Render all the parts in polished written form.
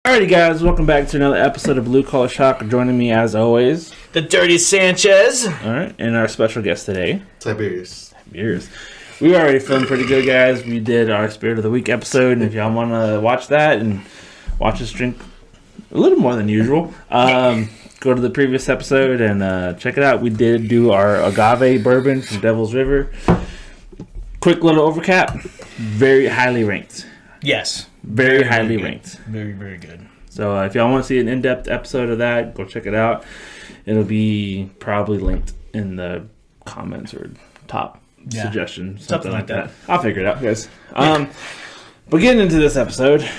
Alrighty, guys, welcome back to another episode of Blue Collar Shock. Joining me, as always, the Dirty Sanchez. Alright, and our special guest today, Tiberias. We were already feeling pretty good, guys. We did our Spirit of the Week episode, and if y'all want to watch that and watch us drink a little more than usual, go to the previous episode and check it out. We did do our agave bourbon from Devil's River. Quick little overcap. Very highly ranked. Yes. Very highly ranked. Very, very good. So if y'all want to see an in-depth episode of that, go check it out. It'll be probably linked in the comments or top suggestion. Something like that. I'll figure it out, guys. But getting into this episode,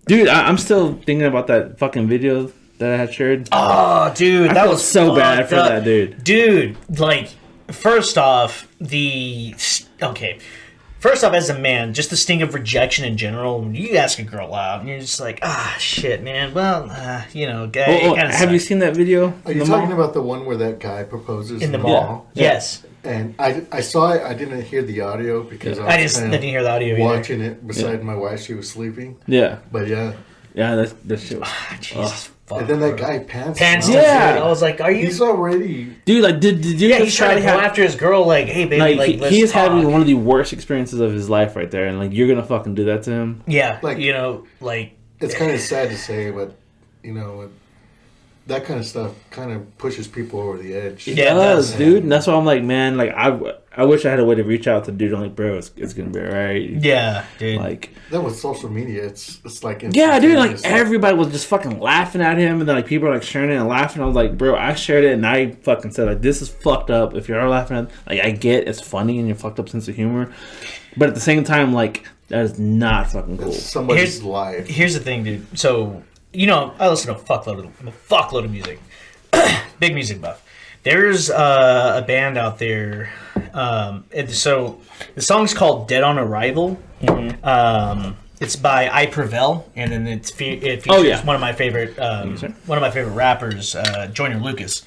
dude, I'm still thinking about that fucking video that I had shared. Oh, dude, that was so bad for that dude. Dude, like, first off, First off, as a man, just the sting of rejection in general, when you ask a girl out, and you're just like, shit, man, well, have you seen that video? Are you talking about the one where that guy proposes in the mall? Yeah. Yes. And I saw it. I didn't hear the audio because I didn't hear the audio watching it beside my wife. She was sleeping. Yeah. But yeah. Yeah, that shit was... Jesus. Fuck, and then that guy pants. Yeah, I was like, "Are you?" He's already, dude. Like, did you? Yeah, he's trying to go after his girl. Like, hey, baby, like he is having one of the worst experiences of his life right there, and like, you're gonna fucking do that to him. Yeah, like, it's kind of sad to say, but that kind of stuff kind of pushes people over the edge. It does, dude. And that's why I'm like, man, like I wish I had a way to reach out to dude. I'm like, bro, it's gonna be alright. Yeah, dude. Like, then with social media, it's like yeah, dude. Like everybody was just fucking laughing at him, and then like people are like sharing it and laughing. I was like, bro, I shared it and I fucking said like, this is fucked up. If you're laughing at, like, I get it's funny and your fucked up sense of humor, but at the same time, like, that is not fucking cool. It's somebody's life. Here's the thing, dude. So I listen to a fuckload of music. Big music buff. There's a band out there. So the song's called "Dead on Arrival." Mm-hmm. It's by I Prevail, and then it features one of my favorite rappers, Joyner Lucas.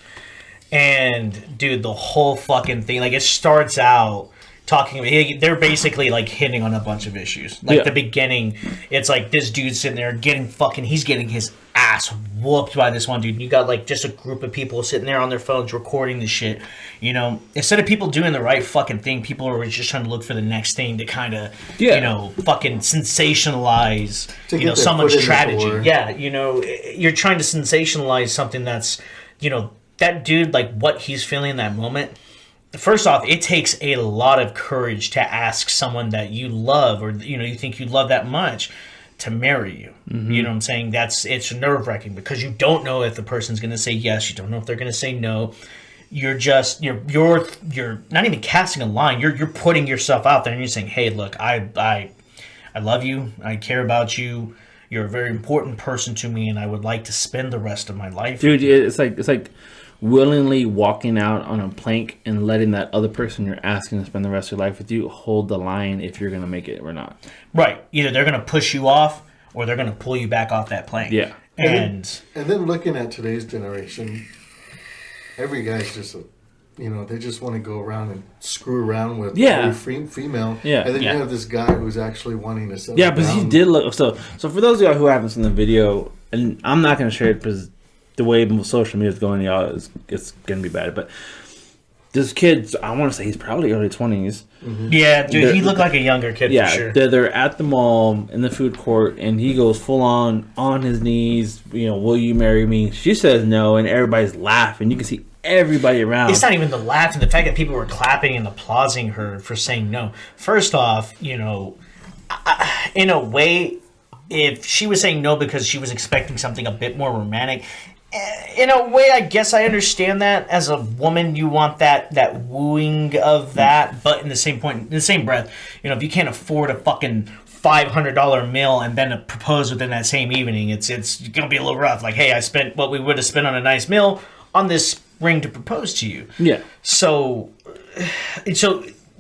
And dude, the whole fucking thing, like, it starts out talking about, they're basically like hitting on a bunch of issues. Like the beginning, it's like this dude sitting there he's getting his ass whooped by this one dude. And you got like just a group of people sitting there on their phones recording this shit. Instead of people doing the right fucking thing, people are just trying to look for the next thing to kind of, fucking sensationalize, someone's tragedy. Yeah, you're trying to sensationalize something that's, that dude, like, what he's feeling in that moment. First off, it takes a lot of courage to ask someone that you love or, you think you love that much to marry you. Mm-hmm. You know what I'm saying? It's nerve-wracking because you don't know if the person's going to say yes. You don't know if they're going to say no. You're not even casting a line. You're putting yourself out there and you're saying, hey, look, I love you. I care about you. You're a very important person to me and I would like to spend the rest of my life. Dude, it's like willingly walking out on a plank and letting that other person you're asking to spend the rest of your life with you hold the line if you're going to make it or not. Right. Either they're going to push you off or they're going to pull you back off that plank. Yeah. And then looking at today's generation, every guy's just, they just want to go around and screw around with every female. Yeah. And then you have this guy who's actually wanting to settle down. But he did look... So for those of y'all who haven't seen the video, and I'm not going to share it because the way social media is going, y'all, it's going to be bad. But this kid, I want to say he's probably early 20s. Mm-hmm. Yeah, dude, he looked like a younger kid for sure. They're at the mall in the food court, and he goes full on his knees, will you marry me? She says no, and everybody's laughing. You can see everybody around. It's not even the laughing, the fact that people were clapping and applauding her for saying no. First off, in a way, if she was saying no because she was expecting something a bit more romantic, in a way, I guess I understand that. As a woman, you want that wooing of that, but in the same breath, if you can't afford a fucking $500 meal and then propose within that same evening, it's gonna be a little rough. Like, hey, I spent what we would have spent on a nice meal on this ring to propose to you. Yeah. So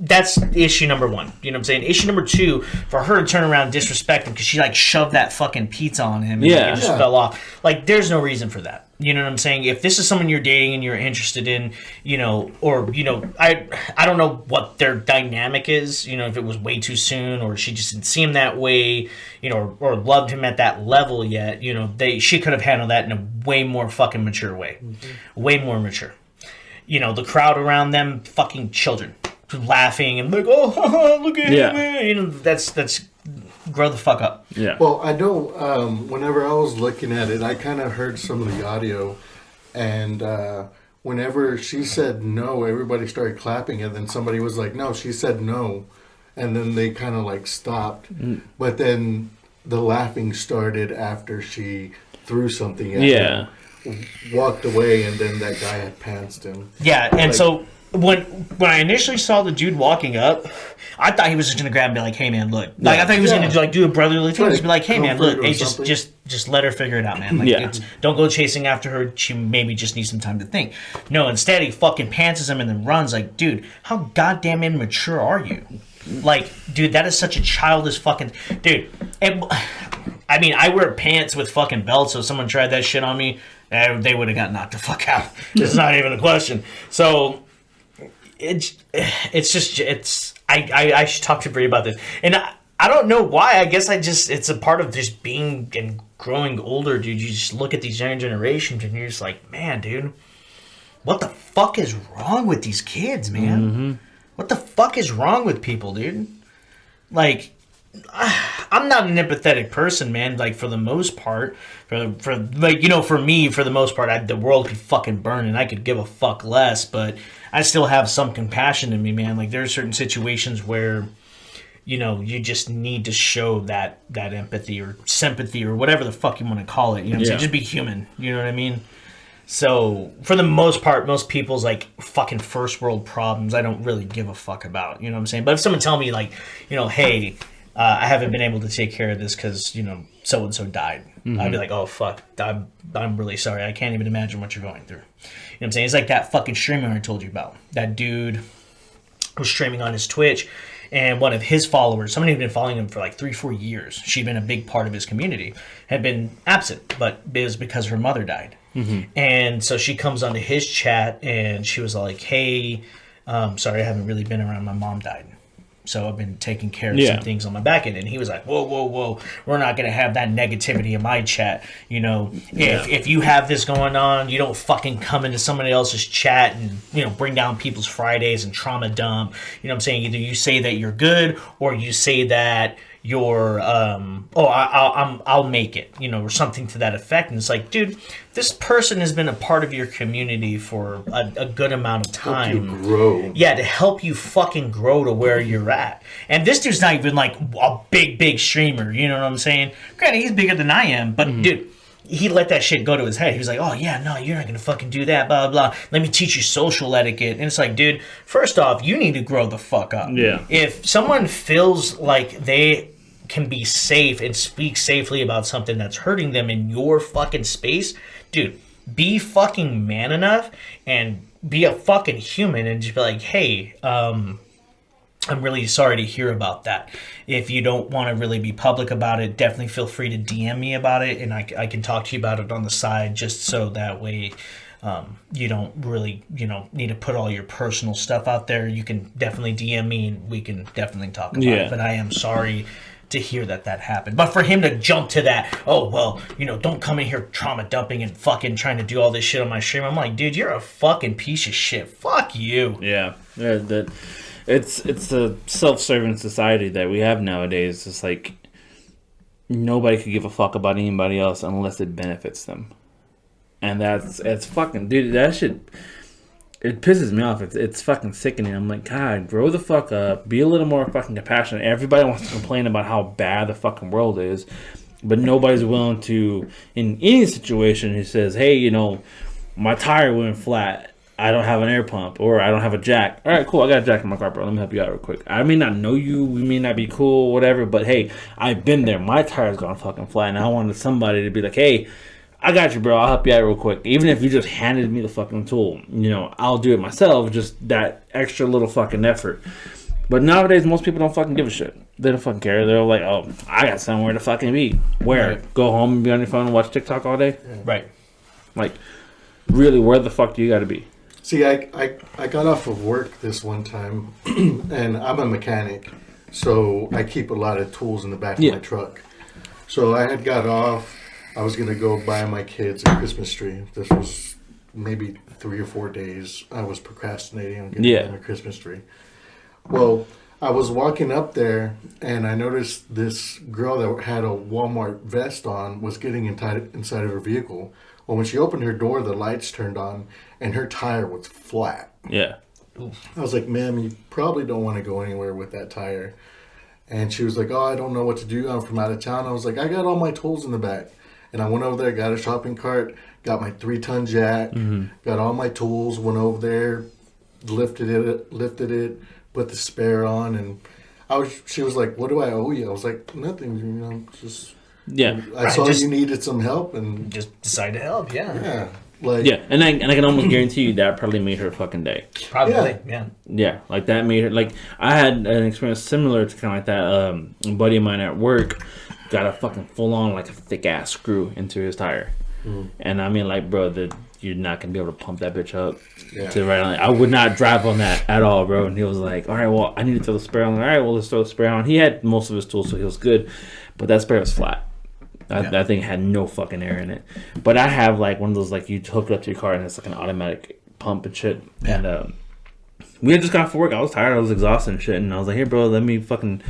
that's issue number one. You know what I'm saying? Issue number two, for her to turn around and disrespect him because she like shoved that fucking pizza on him and it just fell off. Like, there's no reason for that. You know what I'm saying? If this is someone you're dating and you're interested in, you know, or, you know, I don't know what their dynamic is, you know, if it was way too soon or she just didn't see him that way, you know, or loved him at that level yet, you know, she could have handled that in a way more fucking mature way. Mm-hmm. Way more mature. You know, the crowd around them, fucking children. Laughing and like, oh, look at him, man. You know, that's grow the fuck up. Yeah. Well, I know whenever I was looking at it, I kind of heard some of the audio, and whenever she said no, everybody started clapping, and then somebody was like, no, she said no, and then they kind of like stopped. But then the laughing started after she threw something at him, walked away, and then that guy had pantsed him. Yeah, and like, so when I initially saw the dude walking up, I thought he was just gonna grab and be like, "Hey man, look." Like I thought he was gonna like do a brotherly thing, just be like, "Hey man, look." Hey, just let her figure it out, man. Like, don't go chasing after her. She maybe just needs some time to think. No, instead he fucking pantses him and then runs. Like, dude, how goddamn immature are you? Like, dude, that is such a childish fucking dude. And, I mean, I wear pants with fucking belts, so if someone tried that shit on me, they would have got knocked the fuck out. It's not even a question. So. I should talk to Bree about this, and I don't know why. I guess it's a part of just being and growing older, dude. You just look at these younger generations and you're just like, man, dude, what the fuck is wrong with these kids, man? Mm-hmm. What the fuck is wrong with people, dude? Like, I'm not an empathetic person, man. Like, for the most part, for like, you know, for me, for the most part, the world could fucking burn and I could give a fuck less, but I still have some compassion in me, man. Like, there are certain situations where, you know, you just need to show that empathy or sympathy or whatever the fuck you want to call it. You know what I'm saying? Just be human. You know what I mean? So, for the most part, most people's, like, fucking first world problems, I don't really give a fuck about. You know what I'm saying? But if someone tell me, like, you know, hey, I haven't been able to take care of this because, you know, so-and-so died. Mm-hmm. I'd be like, oh, fuck. I'm really sorry. I can't even imagine what you're going through. You know what I'm saying? It's like that fucking streamer I told you about. That dude was streaming on his Twitch, and one of his followers, somebody who'd been following him for like 3-4 years, she'd been a big part of his community, had been absent, but it was because her mother died. Mm-hmm. And so she comes onto his chat, and she was like, hey, sorry, I haven't really been around. My mom died. So I've been taking care of some things on my back end. And he was like, whoa. We're not going to have that negativity in my chat. You know, if you have this going on, you don't fucking come into somebody else's chat and, you know, bring down people's Fridays and trauma dump. You know what I'm saying? Either you say that you're good or you say that you're, I'll make it, you know, or something to that effect. And it's like, dude, this person has been a part of your community for a good amount of time. Help you grow. Yeah, to help you fucking grow to where you're at. And this dude's not even like a big streamer, you know what I'm saying? Granted, he's bigger than I am, but dude, he let that shit go to his head. He was like, oh, yeah, no, you're not going to fucking do that, blah, blah, blah. Let me teach you social etiquette. And it's like, dude, first off, you need to grow the fuck up. Yeah. If someone feels like they can be safe and speak safely about something that's hurting them in your fucking space, dude, be fucking man enough and be a fucking human and just be like, hey, I'm really sorry to hear about that. If you don't want to really be public about it, definitely feel free to DM me about it, and I can talk to you about it on the side, just so that way you don't really, you know, need to put all your personal stuff out there. You can definitely DM me, and we can definitely talk about it. But I am sorry to hear that happened. But for him to jump to that, oh, well, you know, don't come in here trauma dumping and fucking trying to do all this shit on my stream. I'm like, dude, you're a fucking piece of shit. Fuck you. Yeah. It's the self-serving society that we have nowadays. It's like nobody could give a fuck about anybody else unless it benefits them. And it's fucking, dude, that shit, it pisses me off. It's fucking sickening. I'm like, God, grow the fuck up. Be a little more fucking compassionate. Everybody wants to complain about how bad the fucking world is, but nobody's willing to, in any situation, who says, hey, you know, my tire went flat. I don't have an air pump, or I don't have a jack. All right, cool. I got a jack in my car, bro. Let me help you out real quick. I may not know you. We may not be cool, whatever, but hey, I've been there. My tire's gone fucking flat, and I wanted somebody to be like, hey, I got you, bro. I'll help you out real quick. Even if you just handed me the fucking tool, you know, I'll do it myself. Just that extra little fucking effort. But nowadays, most people don't fucking give a shit. They don't fucking care. They're like, oh, I got somewhere to fucking be. Where? Right. Go home and be on your phone and watch TikTok all day? Yeah. Right. Like, really, where the fuck do you got to be? See, I got off of work this one time, and I'm a mechanic, so I keep a lot of tools in the back of my truck. So I had got off. I was going to go buy my kids a Christmas tree. This was maybe 3 or 4 days. I was procrastinating on getting them a Christmas tree. Well, I was walking up there, and I noticed this girl that had a Walmart vest on was getting inside of her vehicle. Well, when she opened her door, the lights turned on, and her tire was flat. Yeah. I was like, ma'am, you probably don't want to go anywhere with that tire. And she was like, oh, I don't know what to do. I'm from out of town. I was like, I got all my tools in the back. And I went over there, got a shopping cart, got my 3-ton jack, got all my tools, went over there, lifted it, put the spare on, and she was like, what do I owe you? I was like, nothing, just... Yeah. I saw you needed some help, and... Just decided to help, Yeah. Like, yeah, and I can almost guarantee you that probably made her fucking day. Probably, yeah. Yeah, like that made her, like, I had an experience similar to kind of like that. A buddy of mine at work got a fucking full-on, like, a thick-ass screw into his tire. And I mean, like, bro, you're not going to be able to pump that bitch up. Yeah. To right on. I would not drive on that at all, bro. And he was like, all right, well, I need to throw the spare on. All right, well, let's throw the spare on. He had most of his tools, so he was good. But that spare was flat. That thing had no fucking air in it. But I have, like, one of those, like, you hook it up to your car and it's like an automatic pump and shit. Yeah. And we had just got off work. I was tired. I was exhausted and shit. And I was like, here, bro, let me fucking...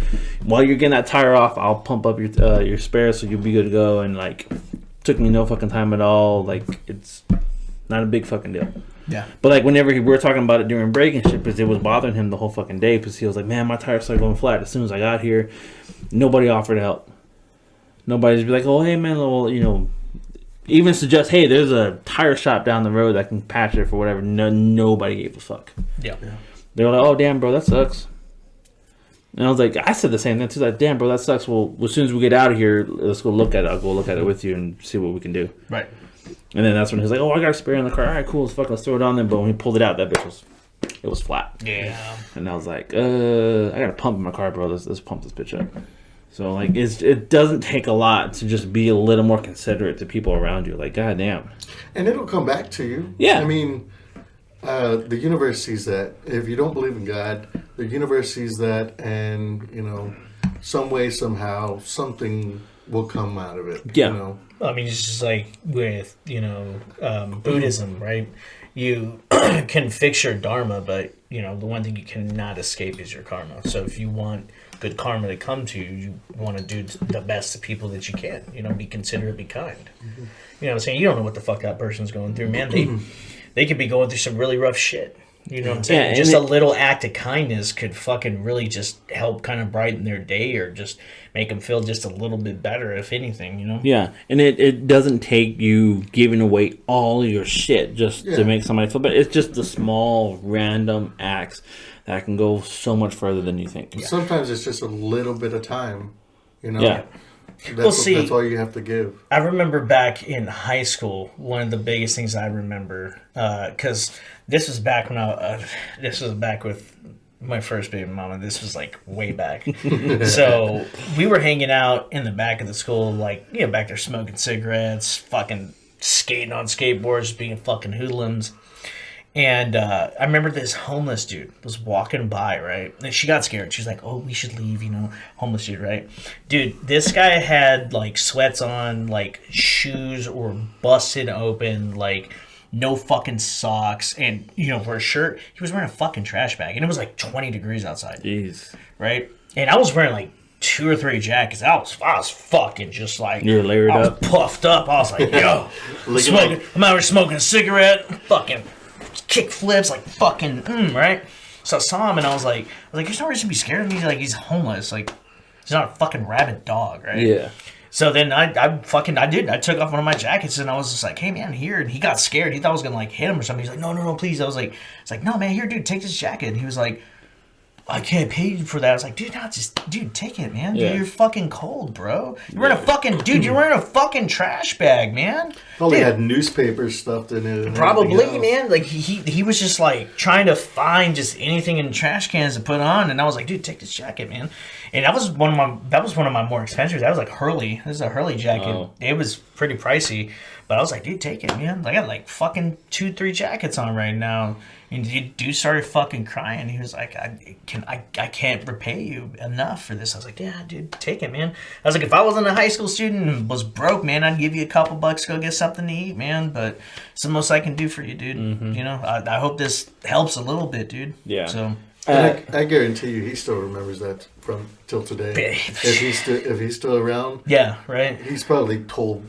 While you're getting that tire off, I'll pump up your spare so you'll be good to go. And, like, took me no fucking time at all. Like, it's not a big fucking deal. Yeah. But, like, whenever we were talking about it during break and shit, because it was bothering him the whole fucking day, because he was like, man, my tire started going flat as soon as I got here. Nobody offered to help. Nobody's be like, oh, hey, man, well, you know, even suggest, hey, there's a tire shop down the road that can patch it for whatever. Nobody gave a fuck. Yeah. They were like, oh, damn, bro, that sucks. And I was like, I said the same thing too. Like, damn, bro, that sucks. Well, as soon as we get out of here, let's go look at it. I'll go look at it with you and see what we can do. Right. And then that's when he's like, oh, I got a spare in the car. All right, cool. Let's throw it on there. But when he pulled it out, that bitch was flat. Yeah. And I was like, I got a pump in my car, bro. Let's pump this bitch up. So, like, it doesn't take a lot to just be a little more considerate to people around you. Like, goddamn. And it'll come back to you. Yeah. I mean, the universe sees that. If you don't believe in God, the universe sees that, and, you know, some way, somehow, something will come out of it. Yeah. You know? I mean, it's just like with, you know, Buddhism, right? You can fix your dharma, but, you know, the one thing you cannot escape is your karma. So if you want good karma to come to you, you want to do the best to people that you can. You know, be considerate, be kind. You know what I'm saying? You don't know what the fuck that person's going through, man. They could be going through some really rough shit. You know what I'm saying? Yeah, just a little act of kindness could fucking really just help kind of brighten their day or just make them feel just a little bit better, if anything, you know? Yeah, and it doesn't take you giving away all your shit just to make somebody feel better. It's just the small, random acts that can go so much further than you think. Sometimes it's just a little bit of time, you know? Yeah. That's all you have to give. I remember back in high school, one of the biggest things I remember, because this was back when this was back with my first baby mama. This was like way back. So we were hanging out in the back of the school, like, you know, back there smoking cigarettes, fucking skating on skateboards, being fucking hoodlums. And I remember this homeless dude was walking by, right? And she got scared. She was like, oh, we should leave, you know, homeless dude, right? Dude, this guy had, like, sweats on, like, shoes were busted open, like, no fucking socks. And, you know, for a shirt, he was wearing a fucking trash bag. And it was, like, 20 degrees outside. Jeez. Right? And I was wearing, like, 2 or 3 jackets. I was fucking just like... You were layered up? I was puffed up. I was like, yo, I'm out here smoking a cigarette, fucking... kick flips, like fucking right? So I saw him and I was like, there's no reason to be scared of me. Like, he's homeless. Like, he's not a fucking rabid dog, right? Yeah. So then I took off one of my jackets and I was just like, hey man, here. And he got scared. He thought I was gonna like hit him or something. He's like, no, please. It's like, no man, here, dude, take this jacket. And he was like, I can't pay you for that. I was like, dude, take it, man. Yeah. Dude, you're fucking cold, bro. You're wearing a fucking trash bag, man. Probably had newspapers stuffed in it. And Probably, man. Like he was just like trying to find just anything in trash cans to put on, and I was like, dude, take this jacket, man. And that was one of my more expensive. That was like Hurley. This is a Hurley jacket. Oh. It was pretty pricey, but I was like, dude, take it, man. I got like fucking 2-3 jackets on right now. And dude started fucking crying. He was like, I can't repay you enough for this. I was like, yeah, dude, take it, man. I was like, if I wasn't a high school student and was broke, man, I'd give you a couple bucks to go get something to eat, man. But it's the most I can do for you, dude. Mm-hmm. You know, I hope this helps a little bit, dude. Yeah. So I guarantee you, he still remembers that from till today. If he's still around, yeah, right. He's probably told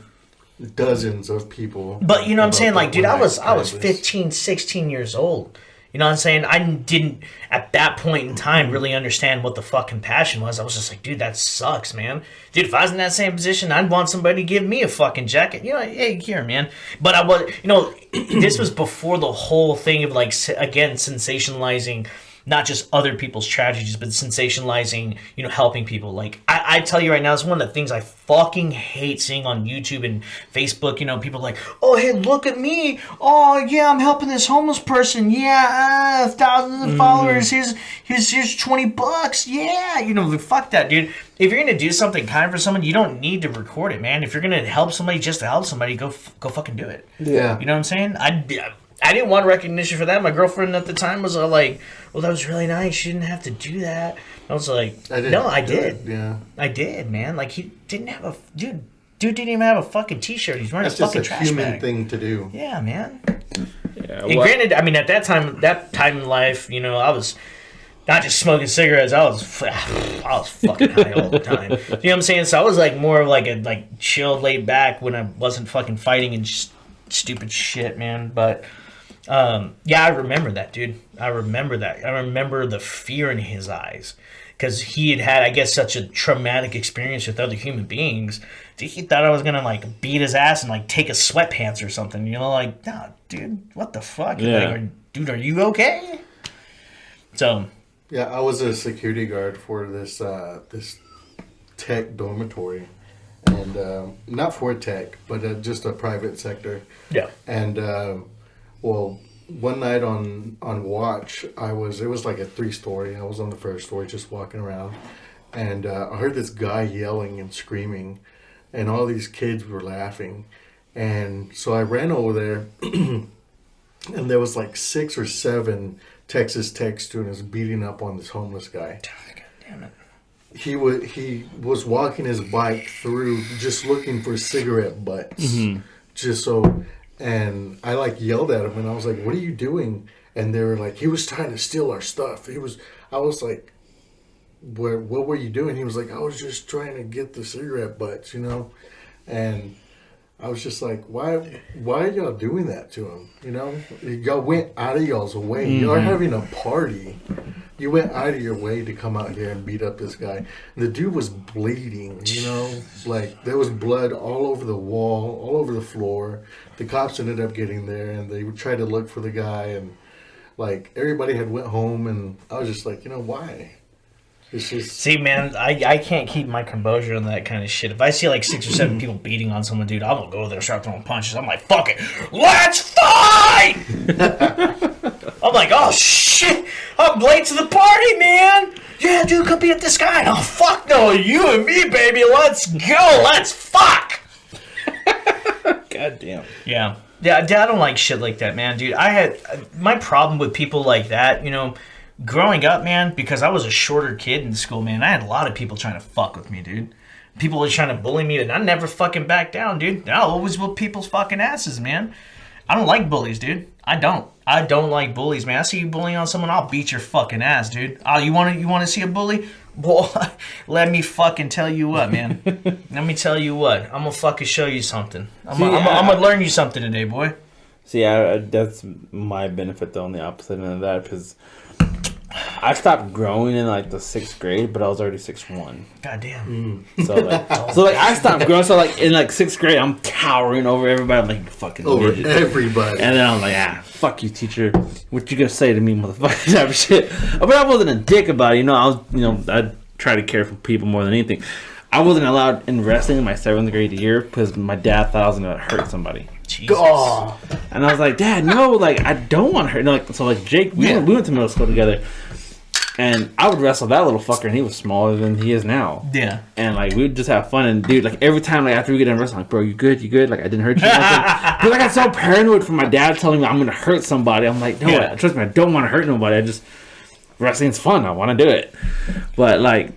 dozens of people. But you know what I'm saying? Like, dude, I was 15, 16 years old. You know what I'm saying? I didn't, at that point in time, really understand what the fucking passion was. I was just like, dude, that sucks, man. Dude, if I was in that same position, I'd want somebody to give me a fucking jacket. You know, hey, here, man. But I was, you know, this was before the whole thing of, like, again, sensationalizing not just other people's tragedies, but sensationalizing, you know, helping people. Like, I tell you right now, it's one of the things I fucking hate seeing on YouTube and Facebook. You know, people like, oh, hey, look at me. Oh, yeah, I'm helping this homeless person. Yeah, thousands of followers. Here's $20. Yeah, you know, fuck that, dude. If you're going to do something kind for someone, you don't need to record it, man. If you're going to help somebody just to help somebody, go fucking do it. Yeah. You know what I'm saying? I didn't want recognition for that. My girlfriend at the time was like, well, that was really nice. You didn't have to do that. I was like, no, I did. Yeah. I did, man. Like, he didn't have a... Dude didn't even have a fucking T-shirt. He's wearing a fucking trash bag. That's just a human thing to do. Yeah, man. Yeah, and granted, I mean, at that time in life, you know, I was not just smoking cigarettes. I was fucking high all the time. You know what I'm saying? So I was like more of like a chill, laid back when I wasn't fucking fighting and just stupid shit, man. But... yeah, I remember that, dude. I remember that. I remember the fear in his eyes because he had, I guess, such a traumatic experience with other human beings. He thought I was gonna like beat his ass and like take his sweatpants or something. You know, like, nah, dude, what the fuck? Yeah. Like, dude, are you okay? So, yeah, I was a security guard for this tech dormitory, and not for tech, but just a private sector. Yeah, and. Well, one night on watch, it was like a 3-story. I was on the first story just walking around. And I heard this guy yelling and screaming. And all these kids were laughing. And so I ran over there. And there was like 6 or 7 Texas Tech students beating up on this homeless guy. God damn it. He was walking his bike through just looking for cigarette butts. Mm-hmm. Just so... And I like yelled at him and I was like, what are you doing? And they were like, he was trying to steal our stuff. I was like, what were you doing? He was like, I was just trying to get the cigarette butts, you know? And I was just like, why are y'all doing that to him? You know, y'all went out of y'all's way. Mm-hmm. Y'all are having a party. You went out of your way to come out here and beat up this guy. The dude was bleeding, you know, like there was blood all over the wall, all over the floor. The cops ended up getting there and they tried to look for the guy and like everybody had went home and I was just like, you know, why? It's just... See, man, I can't keep my composure on that kind of shit. If I see like 6 or 7 people beating on someone, dude, I'm gonna go there and start throwing punches. I'm like, fuck it, let's fight! I'm like, oh shit, I'm late to the party, man. Yeah, dude, come beat up this guy. Oh fuck no, you and me, baby, let's go, let's fuck. God damn. Yeah, I don't like shit like that, man, dude. I had my problem with people like that, you know. Growing up, man, because I was a shorter kid in school, man, I had a lot of people trying to fuck with me, dude. People were trying to bully me, and I never fucking back down, dude. I'll always whoop people's fucking asses, man. I don't like bullies, dude. I don't like bullies, man. I see you bullying on someone, I'll beat your fucking ass, dude. Oh, you want to see a bully? Boy, let me fucking tell you what, man. Let me tell you what. I'm gonna fucking show you something. I'm gonna learn you something today, boy. See, that's my benefit, though, on the opposite end of that, because I stopped growing in like the 6th grade, but I was already 6'1". Goddamn. So like I stopped growing. So like in like 6th grade, I'm towering over everybody. I'm like, you fucking over midget. everybody. And then I'm like, fuck you, teacher. What you gonna say to me, motherfucker? Type of shit. But I wasn't a dick about it. I try to care for people more than anything. I wasn't allowed in wrestling in my 7th grade year because my dad thought I was gonna hurt somebody. Jesus. Oh. And I was like, Dad, no, like I don't want to hurt. Like, so like Jake, we went to middle school together, and I would wrestle that little fucker, and he was smaller than he is now. Yeah. And like we would just have fun, and dude, like every time like after we get done wrestling, like, bro, you good? Like I didn't hurt you. Because I got so paranoid from my dad telling me I'm gonna hurt somebody. I'm like, no, trust me, I don't want to hurt nobody. Wrestling's fun. I want to do it. But like,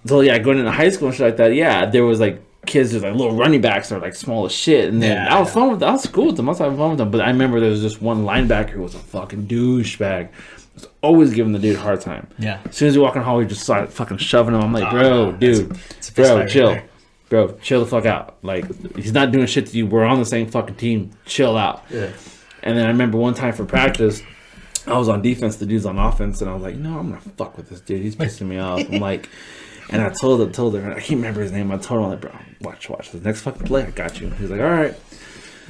so yeah, going into high school and shit like that, yeah, there was like kids just like little running backs that were like small as shit, and then I was fun with them. I was cool with them. I was having fun with them. But I remember there was this one linebacker who was a fucking douchebag. Was always giving the dude a hard time. Yeah. As soon as we walk in the hall, we just started fucking shoving him. I'm like, bro, dude, bro, chill. Right, bro, chill the fuck out. Like, he's not doing shit to you. We're on the same fucking team. Chill out. Yeah. And then I remember one time for practice, I was on defense, the dude's on offense, and I was like, no, I'm gonna fuck with this dude. He's pissing me off. I'm like, and I told her, I can't remember his name. I told him, like, bro, watch. The next fucking play, I got you. He's like, all right.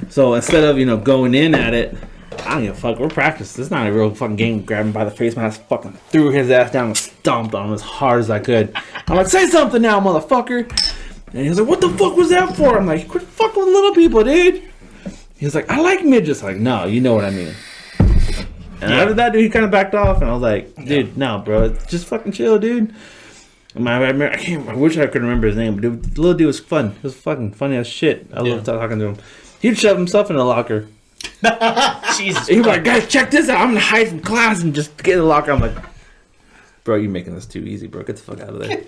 So instead of, going in at it, I don't give a fuck. We're practicing. This is not a real fucking game. Grabbed him by the face mask, fucking threw his ass down and stomped on him as hard as I could. I'm like, say something now, motherfucker. And he was like, what the fuck was that for? I'm like, quit fucking with little people, dude. He was like, I like midgets. I'm like, no, you know what I mean. And after that, dude, he kind of backed off. And I was like, dude, no, bro. Just fucking chill, dude. I wish I could remember his name. But dude, the little dude was fun. He was fucking funny as shit. I loved talking to him. He'd shove himself in the locker. Jesus. He was like, guys, check this out. I'm gonna hide from class and just get in the locker. I'm like, bro, you're making this too easy, bro. Get the fuck out of there.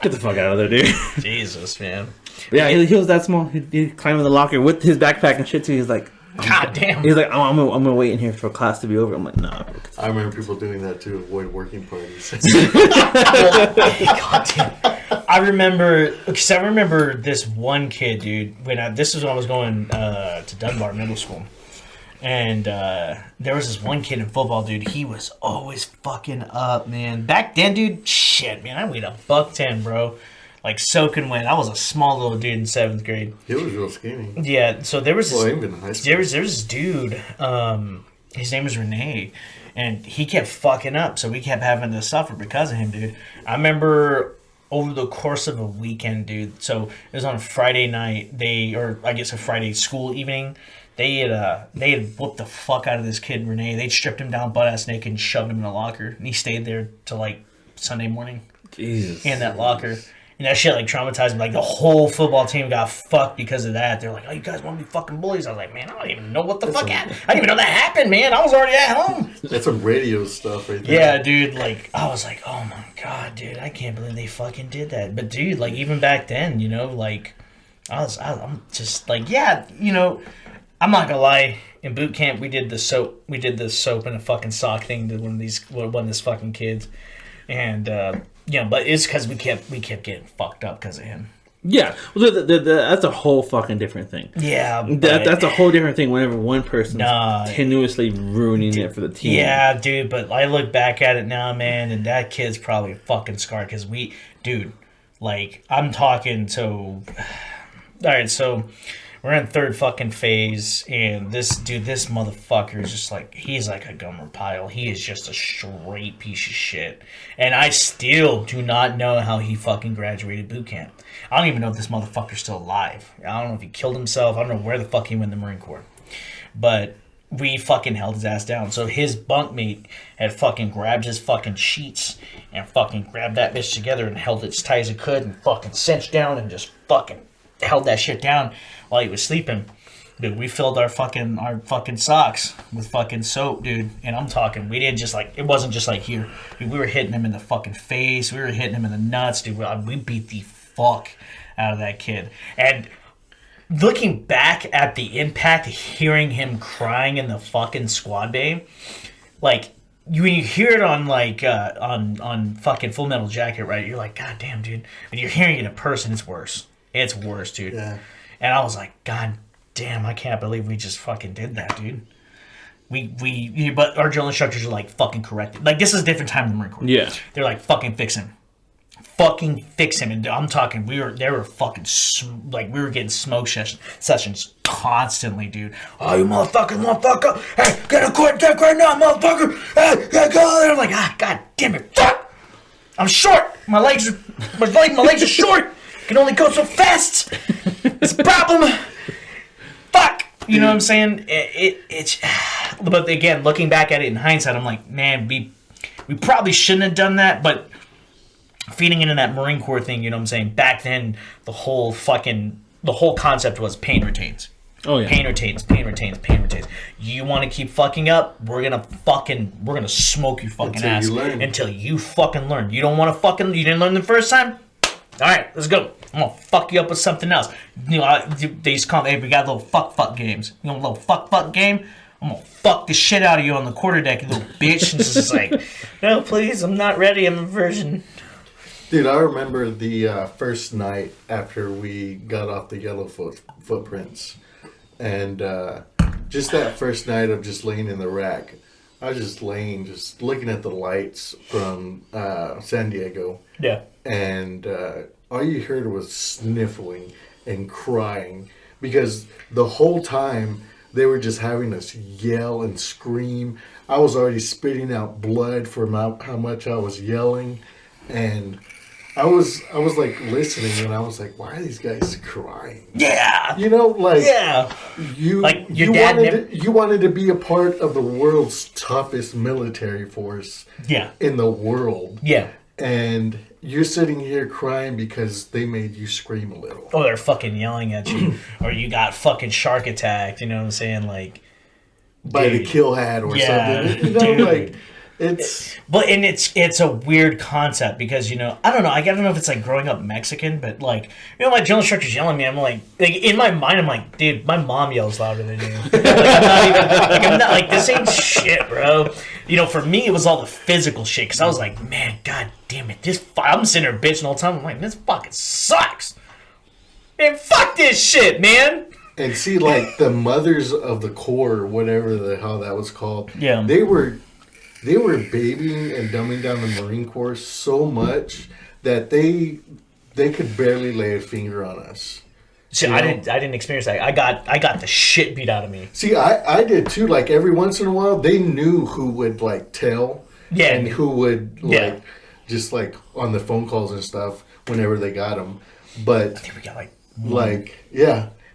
Get the fuck out of there, dude. Jesus, man. But yeah, he was that small. He climbed in the locker with his backpack and shit too. He's like, God damn. He's like, I'm gonna wait in here for class to be over. I'm like, nah, bro. I remember people doing that to avoid working parties. God damn. I remember this one kid, dude. This was when I was going to Dunbar Middle School, and there was this one kid in football, dude. He was always fucking up, man. Back then, dude, shit, man. I weighed $110, bro. Like soaking wet. I was a small little dude in 7th grade. He was real skinny. Yeah. So there was even in high school. there was this dude. His name was Renee, and he kept fucking up. So we kept having to suffer because of him, dude. I remember over the course of a weekend, dude. So it was on a Friday night. A Friday school evening. They had whooped the fuck out of this kid, Renee. They'd stripped him down butt ass naked and shoved him in a locker, and he stayed there till like Sunday morning. Jesus. In that locker. And that shit like traumatized me. Like the whole football team got fucked because of that. They're like, "Oh, you guys want to be fucking bullies?" I was like, "Man, I don't even know what the fuck happened. I didn't even know that happened, man. I was already at home." That's some radio stuff right there. Yeah, dude. Like I was like, "Oh my god, dude, I can't believe they fucking did that." But dude, like even back then, like I'm just like, yeah, I'm not gonna lie. In boot camp, we did the soap and a fucking sock thing to one of this fucking kids, and but it's because we kept getting fucked up because of him. Yeah, well, that's a whole fucking different thing. Yeah, that's a whole different thing. Whenever one person's continuously ruining it for the team. Yeah, dude. But I look back at it now, man, and that kid's probably fucking scarred because I'm talking. So, all right, so. We're in 3rd fucking phase, and this motherfucker is just like, he's like a gummer pile. He is just a straight piece of shit. And I still do not know how he fucking graduated boot camp. I don't even know if this motherfucker's still alive. I don't know if he killed himself. I don't know where the fuck he went in the Marine Corps. But we fucking held his ass down. So his bunkmate had fucking grabbed his fucking sheets and fucking grabbed that bitch together and held it as tight as it could and fucking cinched down and just fucking held that shit down while he was sleeping. Dude, we filled our fucking socks with fucking soap, dude. And I'm talking, we didn't just it wasn't just like here. Dude, we were hitting him in the fucking face. We were hitting him in the nuts, dude. We beat the fuck out of that kid. And looking back at the impact, hearing him crying in the fucking squad bay, like, when you hear it on on fucking Full Metal Jacket, right? You're like, God damn, dude. When you're hearing it in person, it's worse. It's worse, dude. Yeah. And I was like, God damn, I can't believe we just fucking did that, dude. But our drill instructors are like fucking corrected. Like this is a different time in the Marine Corps. Yeah. They're like fucking fix him. Fucking fix him. And I'm talking, they were fucking, like, we were getting smoke sessions constantly, dude. Oh, you motherfucker. Hey, get a court deck right now, motherfucker. Hey, go there. I'm like, god damn it. Fuck. I'm short. My legs are short. Can only go so fast. It's a problem. Fuck. You know what I'm saying? It's, but again, looking back at it in hindsight, I'm like, man, we probably shouldn't have done that, but feeding into that Marine Corps thing, you know what I'm saying? Back then, the whole concept was pain retains. Oh yeah. Pain retains. You want to keep fucking up? We're gonna smoke your fucking ass until you fucking learn. You don't want to you didn't learn the first time? All right, let's go. I'm gonna fuck you up with something else. You know, they used to call hey, we got little fuck games. You know, a little fuck game. I'm gonna fuck the shit out of you on the quarterdeck, you little bitch. And it's just like, no, please, I'm not ready. I'm a virgin. Dude, I remember the first night after we got off the yellow footprints. And just that first night of just laying in the rack, I was just looking at the lights from San Diego. Yeah. And all you heard was sniffling and crying. Because the whole time, they were just having us yell and scream. I was already spitting out blood from how much I was yelling. And I was like listening, and I was like, "Why are these guys crying?" Yeah, you know, like you wanted to be a part of the world's toughest military force. Yeah, in the world. Yeah, and you're sitting here crying because they made you scream a little. Oh, they're fucking yelling at you, or you got fucking shark attacked. You know what I'm saying? Like by the kill hat or something. You know, like. It's a weird concept because, you know, I don't know if it's like growing up Mexican, but like, you know, my drill instructor's yelling at me. I'm like in my mind, I'm like, dude, my mom yells louder than you. I'm not like this ain't shit, bro. You know, for me, it was all the physical shit because I was like, man, god damn it, I'm sitting there bitching all the time. I'm like, this fucking sucks. Man, fuck this shit, man. And see, like the mothers of the Corps, whatever the hell that was called, yeah, they were babying and dumbing down the Marine Corps so much that they could barely lay a finger on us. See, I didn't experience that. I got the shit beat out of me. See, I did too. Like every once in a while, they knew who would like tell, and who would like just like on the phone calls and stuff whenever they got them. But I think we got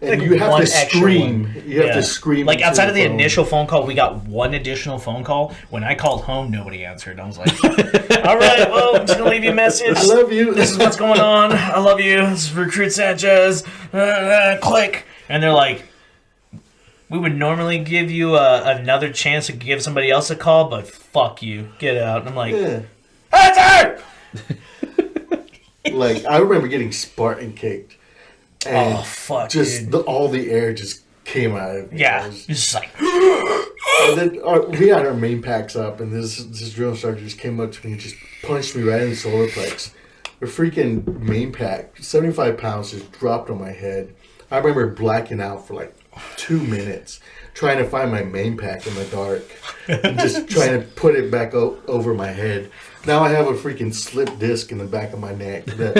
And you have to scream. You have to scream. Like outside of the initial phone call, we got one additional phone call. When I called home, nobody answered. I was like, all right, well, I'm just going to leave you a message. I love you. This is what's going on. I love you. This is Recruit Sanchez. Click. And they're like, we would normally give you another chance to give somebody else a call, but fuck you. Get out. And I'm like, answer! Like, I remember getting Spartan kicked. And oh fuck! Just all the air just came out of me. Yeah, it's just like. And then we had our main packs up, and this drill instructor just came up to me and just punched me right in the solar plex. The freaking main pack, 75 pounds, just dropped on my head. I remember blacking out for like 2 minutes, trying to find my main pack in the dark, and just trying to put it back over my head. Now I have a freaking slip disc in the back of my neck. That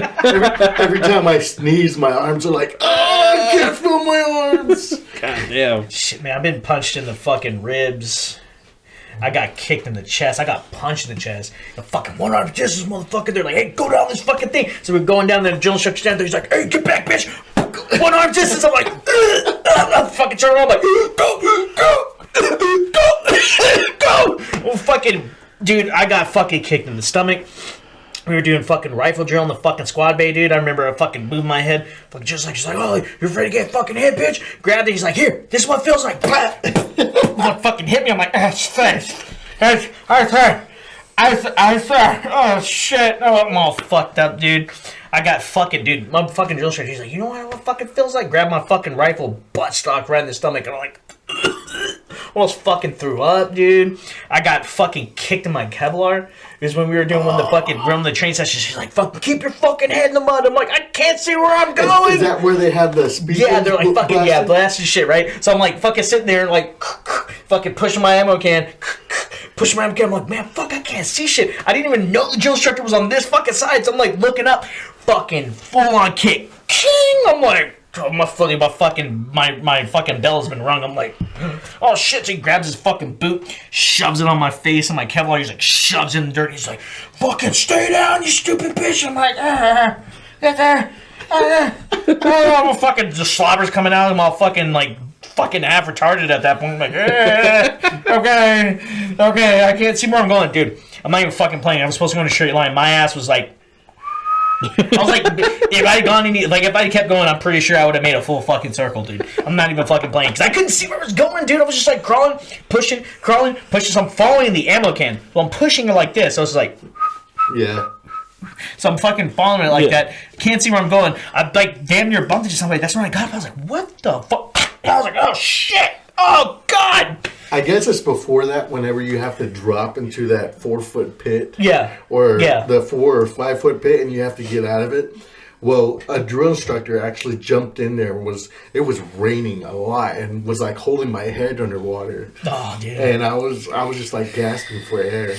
every time I sneeze, my arms are like, I can't feel my arms. God damn. Shit, man, I've been punched in the fucking ribs. I got kicked in the chest. I got punched in the chest. The fucking one arm just motherfucker. They're like, hey, go down this fucking thing. So we're going down there. The drill instructor's down there. He's like, hey, get back, bitch. One arm distance. I'm like, I'm fucking turning around. I'm like, go. Well, fucking. Dude, I got fucking kicked in the stomach. We were doing fucking rifle drill in the fucking squad bay, dude. I remember I fucking moved my head. Fucking just like, she's like, oh, you're afraid to get fucking hit, bitch? Grabbed it. He's like, here, this is what it feels like. Fucking hit me. I'm like, thanks. I thought, oh, shit. Oh, I'm all fucked up, dude. I got fucking, dude, my fucking drill instructor, he's like, you know what it fucking feels like? Grab my fucking rifle, butt stock right in the stomach, and I'm like, almost fucking threw up, dude. I got fucking kicked in my Kevlar. It was when we were doing one of the fucking run the train sessions. She's like, fucking keep your fucking head in the mud. I'm like, I can't see where I'm going. Is that where they have the speakers? Yeah, they're like fucking blasting shit, right? So I'm like fucking sitting there like fucking pushing my ammo can. Pushing my ammo can. I'm like, man, fuck, I can't see shit. I didn't even know the drill instructor was on this fucking side. So I'm like looking up, fucking full on kick. King! I'm like, oh, my fucking bell's been rung. I'm like, oh shit. So he grabs his fucking boot, shoves it on my face, and my Kevlar, he's like, shoves it in the dirt. He's like, fucking stay down, you stupid bitch. I'm like, oh, fucking the slobber's coming out. I'm all fucking half retarded at that point. I'm like, okay, I can't see where I'm going, dude. I'm not even fucking playing. I was supposed to go in a straight line. My ass was like, I was like, if I had gone if I kept going, I'm pretty sure I would have made a full fucking circle, dude. I'm not even fucking playing because I couldn't see where I was going, dude. I was just like crawling, pushing. So I'm following the ammo can. Well, I'm pushing it like this. So it's like, yeah. So I'm fucking following it like that. Can't see where I'm going. I'm like damn near bumped into somebody. That's when I got up. I was like, what the fuck? I was like, oh shit. Oh god. I guess it's before that, whenever you have to drop into that 4-foot pit. Yeah. Or the 4 or 5 foot pit and you have to get out of it. Well, a drill instructor actually jumped in there. It was raining a lot and was like holding my head underwater. Oh, dude. And I was just like gasping for air.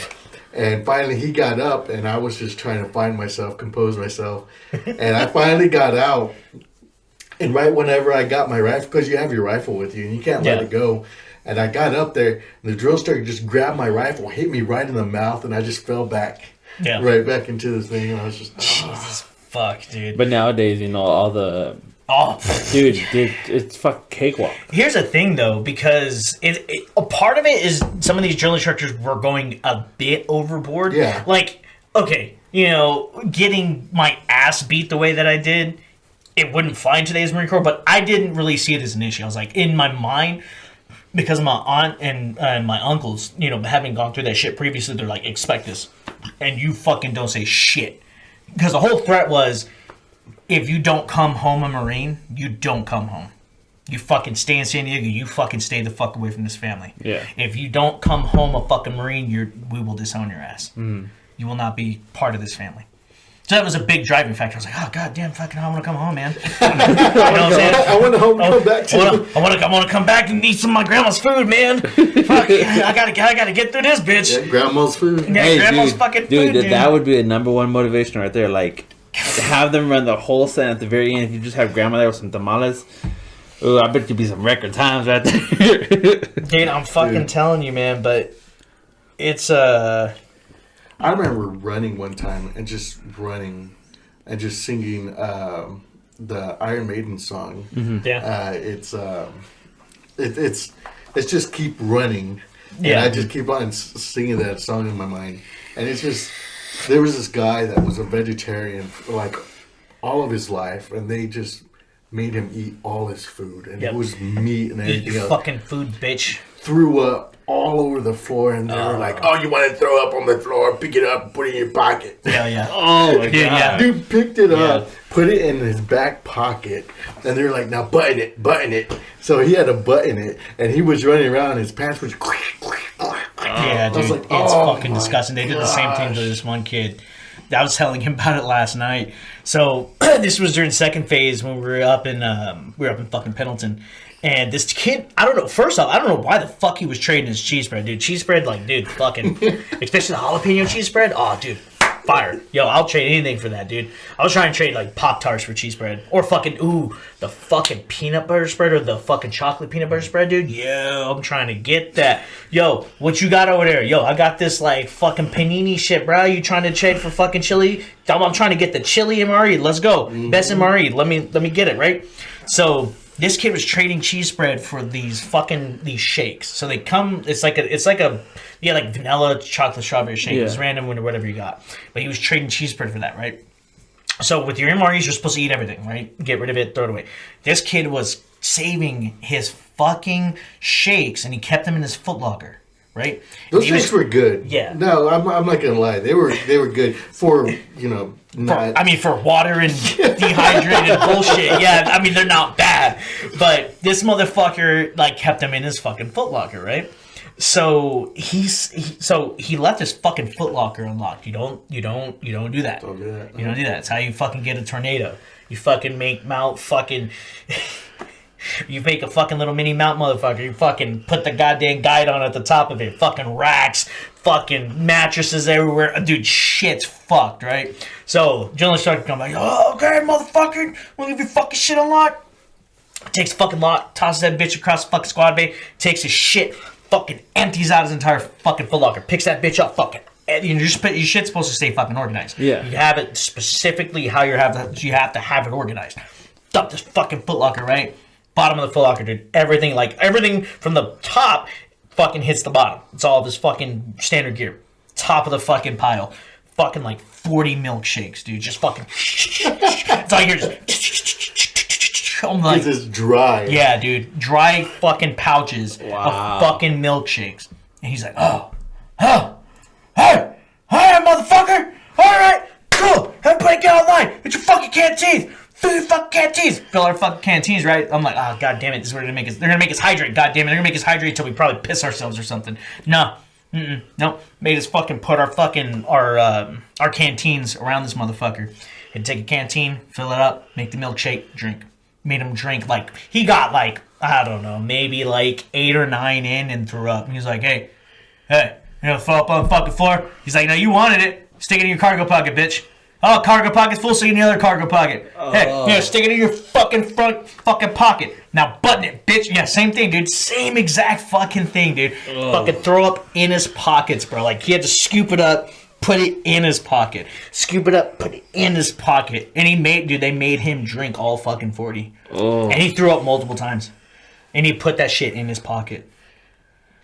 And finally he got up and I was just trying to compose myself. And I finally got out. And right whenever I got my rifle, because you have your rifle with you and you can't let it go. And I got up there, and the drill instructor just grabbed my rifle, hit me right in the mouth, and I just fell back. Yeah. Right back into this thing, and I was just... Jesus fuck, dude. But nowadays, all the... Oh, dude, it's fucking cakewalk. Here's the thing, though, because a part of it is some of these drill instructors were going a bit overboard. Yeah. Like, okay, getting my ass beat the way that I did, it wouldn't fly in today's Marine Corps, but I didn't really see it as an issue. I was like, in my mind... Because my aunt and my uncles, having gone through that shit previously, they're like, expect this. And you fucking don't say shit. Because the whole threat was, if you don't come home a Marine, you don't come home. You fucking stay in San Diego, you fucking stay the fuck away from this family. Yeah. If you don't come home a fucking Marine, we will disown your ass. Mm. You will not be part of this family. So that was a big driving factor. I was like, oh god damn, fucking, I want to come home, man. You know what I'm saying? I want to come back to. I want to come back and eat some of my grandma's food, man. Fuck, I gotta get through this, bitch. Yeah, grandma's food. Yeah, hey, grandma's fucking food, dude. That would be the number one motivation right there. Like, have them run the whole set at the very end. If you just have grandma there with some tamales. Ooh, I bet you'd be some record times right there. Dude, I'm fucking telling you, man. But it's I remember running one time and just singing the Iron Maiden song. Mm-hmm. Yeah. It's just keep running. Yeah. And I just keep on singing that song in my mind. And it's just, there was this guy that was a vegetarian like all of his life, and they just made him eat all his food, and it was meat and everything you else. Fucking food, bitch. Threw up all over the floor, and they were like, "Oh, you want to throw up on the floor? Pick it up, put it in your pocket." Yeah. Oh my god. Yeah. Dude picked it up, put it in his back pocket, and they were like, "Now button it." So he had to button it, and he was running around, and his pants were. Yeah, dude, like, it's fucking disgusting. They did the same thing to this one kid. I was telling him about it last night. So this was during second phase when we were up in fucking Pendleton. And this kid, I don't know. First off, I don't know why the fuck he was trading his cheese spread, dude. Cheese spread, fucking, especially the jalapeno cheese spread. Oh, dude, fire. Yo, I'll trade anything for that, dude. I was trying to trade Pop-Tarts for cheese spread, or the fucking peanut butter spread, or the fucking chocolate peanut butter spread, dude. Yo, I'm trying to get that. Yo, what you got over there? Yo, I got this fucking panini shit, bro. You trying to trade for fucking chili? I'm trying to get the chili MRE. Let's go, best MRE. Let me get it right. So. This kid was trading cheese spread for these shakes. So they come. It's like vanilla, chocolate, strawberry shake. It's random, whatever you got. But he was trading cheese spread for that, right? So with your MREs, you're supposed to eat everything, right? Get rid of it, throw it away. This kid was saving his fucking shakes, and he kept them in his Foot Locker. Right? Those shakes were good. Yeah. No, I'm not gonna lie. They were good for for water and dehydrated bullshit. Yeah, I mean they're not bad, but this motherfucker kept them in his fucking Foot Locker, right? So he left his fucking Foot Locker unlocked. You don't do that. Don't do that. You don't do that. It's how you fucking get a tornado. You fucking make Mount fucking. You make a fucking little mini mount, motherfucker. You fucking put the goddamn guide on at the top of it. Fucking racks, fucking mattresses everywhere. Dude, shit's fucked, right? So, Jalen started to come like, oh, okay, motherfucker. We'll leave your fucking shit unlocked. Takes a fucking lock, tosses that bitch across the fucking squad bay, takes his shit, fucking empties out his entire fucking Foot Locker, picks that bitch up, fucking. And your shit's supposed to stay fucking organized. Yeah. You have it specifically how you have to have it organized. Dump this fucking Foot Locker, right? Bottom of the Foot Locker, dude. Everything from the top fucking hits the bottom. It's all this fucking standard gear. Top of the fucking pile. Fucking like 40 milkshakes, dude. Just fucking. It's all you hear just. I'm like, this is dry. Yeah, dude. Dry fucking pouches of fucking milkshakes. And he's like, hey, motherfucker. All right, cool. Everybody get online. Get your fucking canteens. Fill your fucking canteens. Fill our fucking canteens, right? I'm like, oh, god damn it. This is what they're gonna make us hydrate. God damn it. They're gonna make us hydrate until we probably piss ourselves or something. No. Nope. Made us fucking put our fucking, our canteens around this motherfucker. Had to take a canteen, fill it up, make the milkshake, drink. Made him drink, like, he got, like, I don't know, maybe, like, 8 or 9 in and threw up. And he was like, hey, you know, fall up on the fucking floor? He's like, no, you wanted it. Stick it in your cargo pocket, bitch. Oh, cargo pocket's full, stick it in the other cargo pocket. Hey, you know, stick it in your fucking front fucking pocket. Now button it, bitch. Yeah, same thing, dude. Same exact fucking thing, dude. Fucking throw up in his pockets, bro. Like, he had to scoop it up, put it in his pocket. Scoop it up, put it in his pocket. And they made him drink all fucking 40. And he threw up multiple times. And he put that shit in his pocket.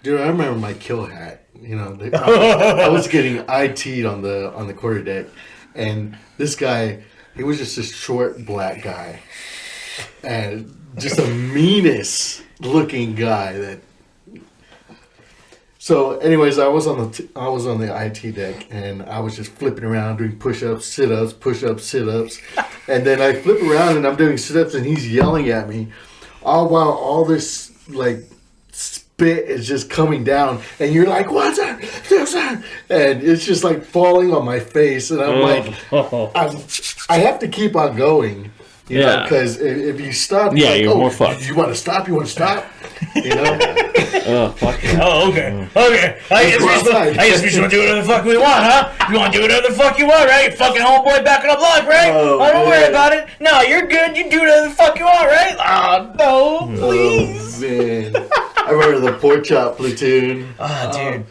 Dude, I remember my kill hat. You know, I was getting IT'd on the quarterdeck. And this guy, he was just a short black guy. And just the meanest looking guy So, anyways, I was on the IT deck, and I was just flipping around doing push-ups, sit-ups, push-ups, sit-ups, and then I flip around and I'm doing sit-ups, and he's yelling at me, all while all this like spit is just coming down, and you're like, "What's that? What's that?" And it's just like falling on my face, and I'm like, I have to keep on going. You know, because if you stop, like, you're more fucked. You want to stop? You want to stop? You know? Fuck yeah. Oh, okay. I guess we should do whatever the fuck we want, huh? You want to do whatever the fuck you want, right? You fucking homeboy backing up live, right? Don't worry about it. No, you're good. You do whatever the fuck you want, right? Oh, no, please. Oh, man. I remember the pork chop platoon. Oh, dude.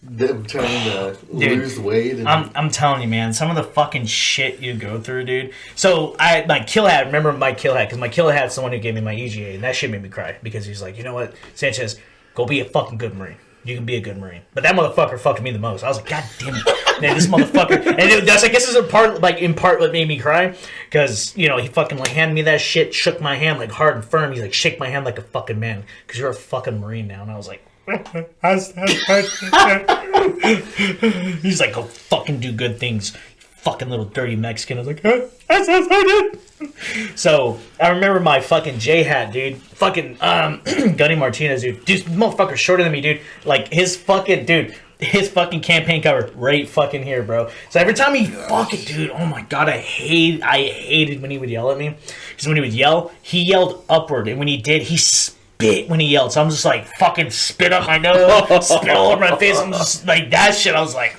Them trying to lose weight. I'm telling you, man, some of the fucking shit you go through, dude. So my kill hat, remember my kill hat, because my kill hat's the one who gave me my EGA, and that shit made me cry, because he's like, you know what, Sanchez, go be a fucking good Marine. You can be a good Marine. But that motherfucker fucked me the most. I was like, god damn it, man, this motherfucker. And that's, I guess, is in part what made me cry, because, you know, he fucking like handed me that shit, shook my hand like hard and firm. He's like, shake my hand like a fucking man, because you're a fucking Marine now. And I was like, he's like, go fucking do good things, fucking little dirty Mexican. I was like, so I remember my fucking J hat, dude. Fucking Gunny Martinez, dude. This motherfucker shorter than me, dude. Like his fucking campaign cover right fucking here, bro. So every time he fucking, dude, oh my god, I hated when he would yell at me, because when he would yell, he yelled upward, and when he did, he spit when he yelled. So I'm just like, fucking spit up my nose, spit all over my face. I'm just like, that shit. I was like,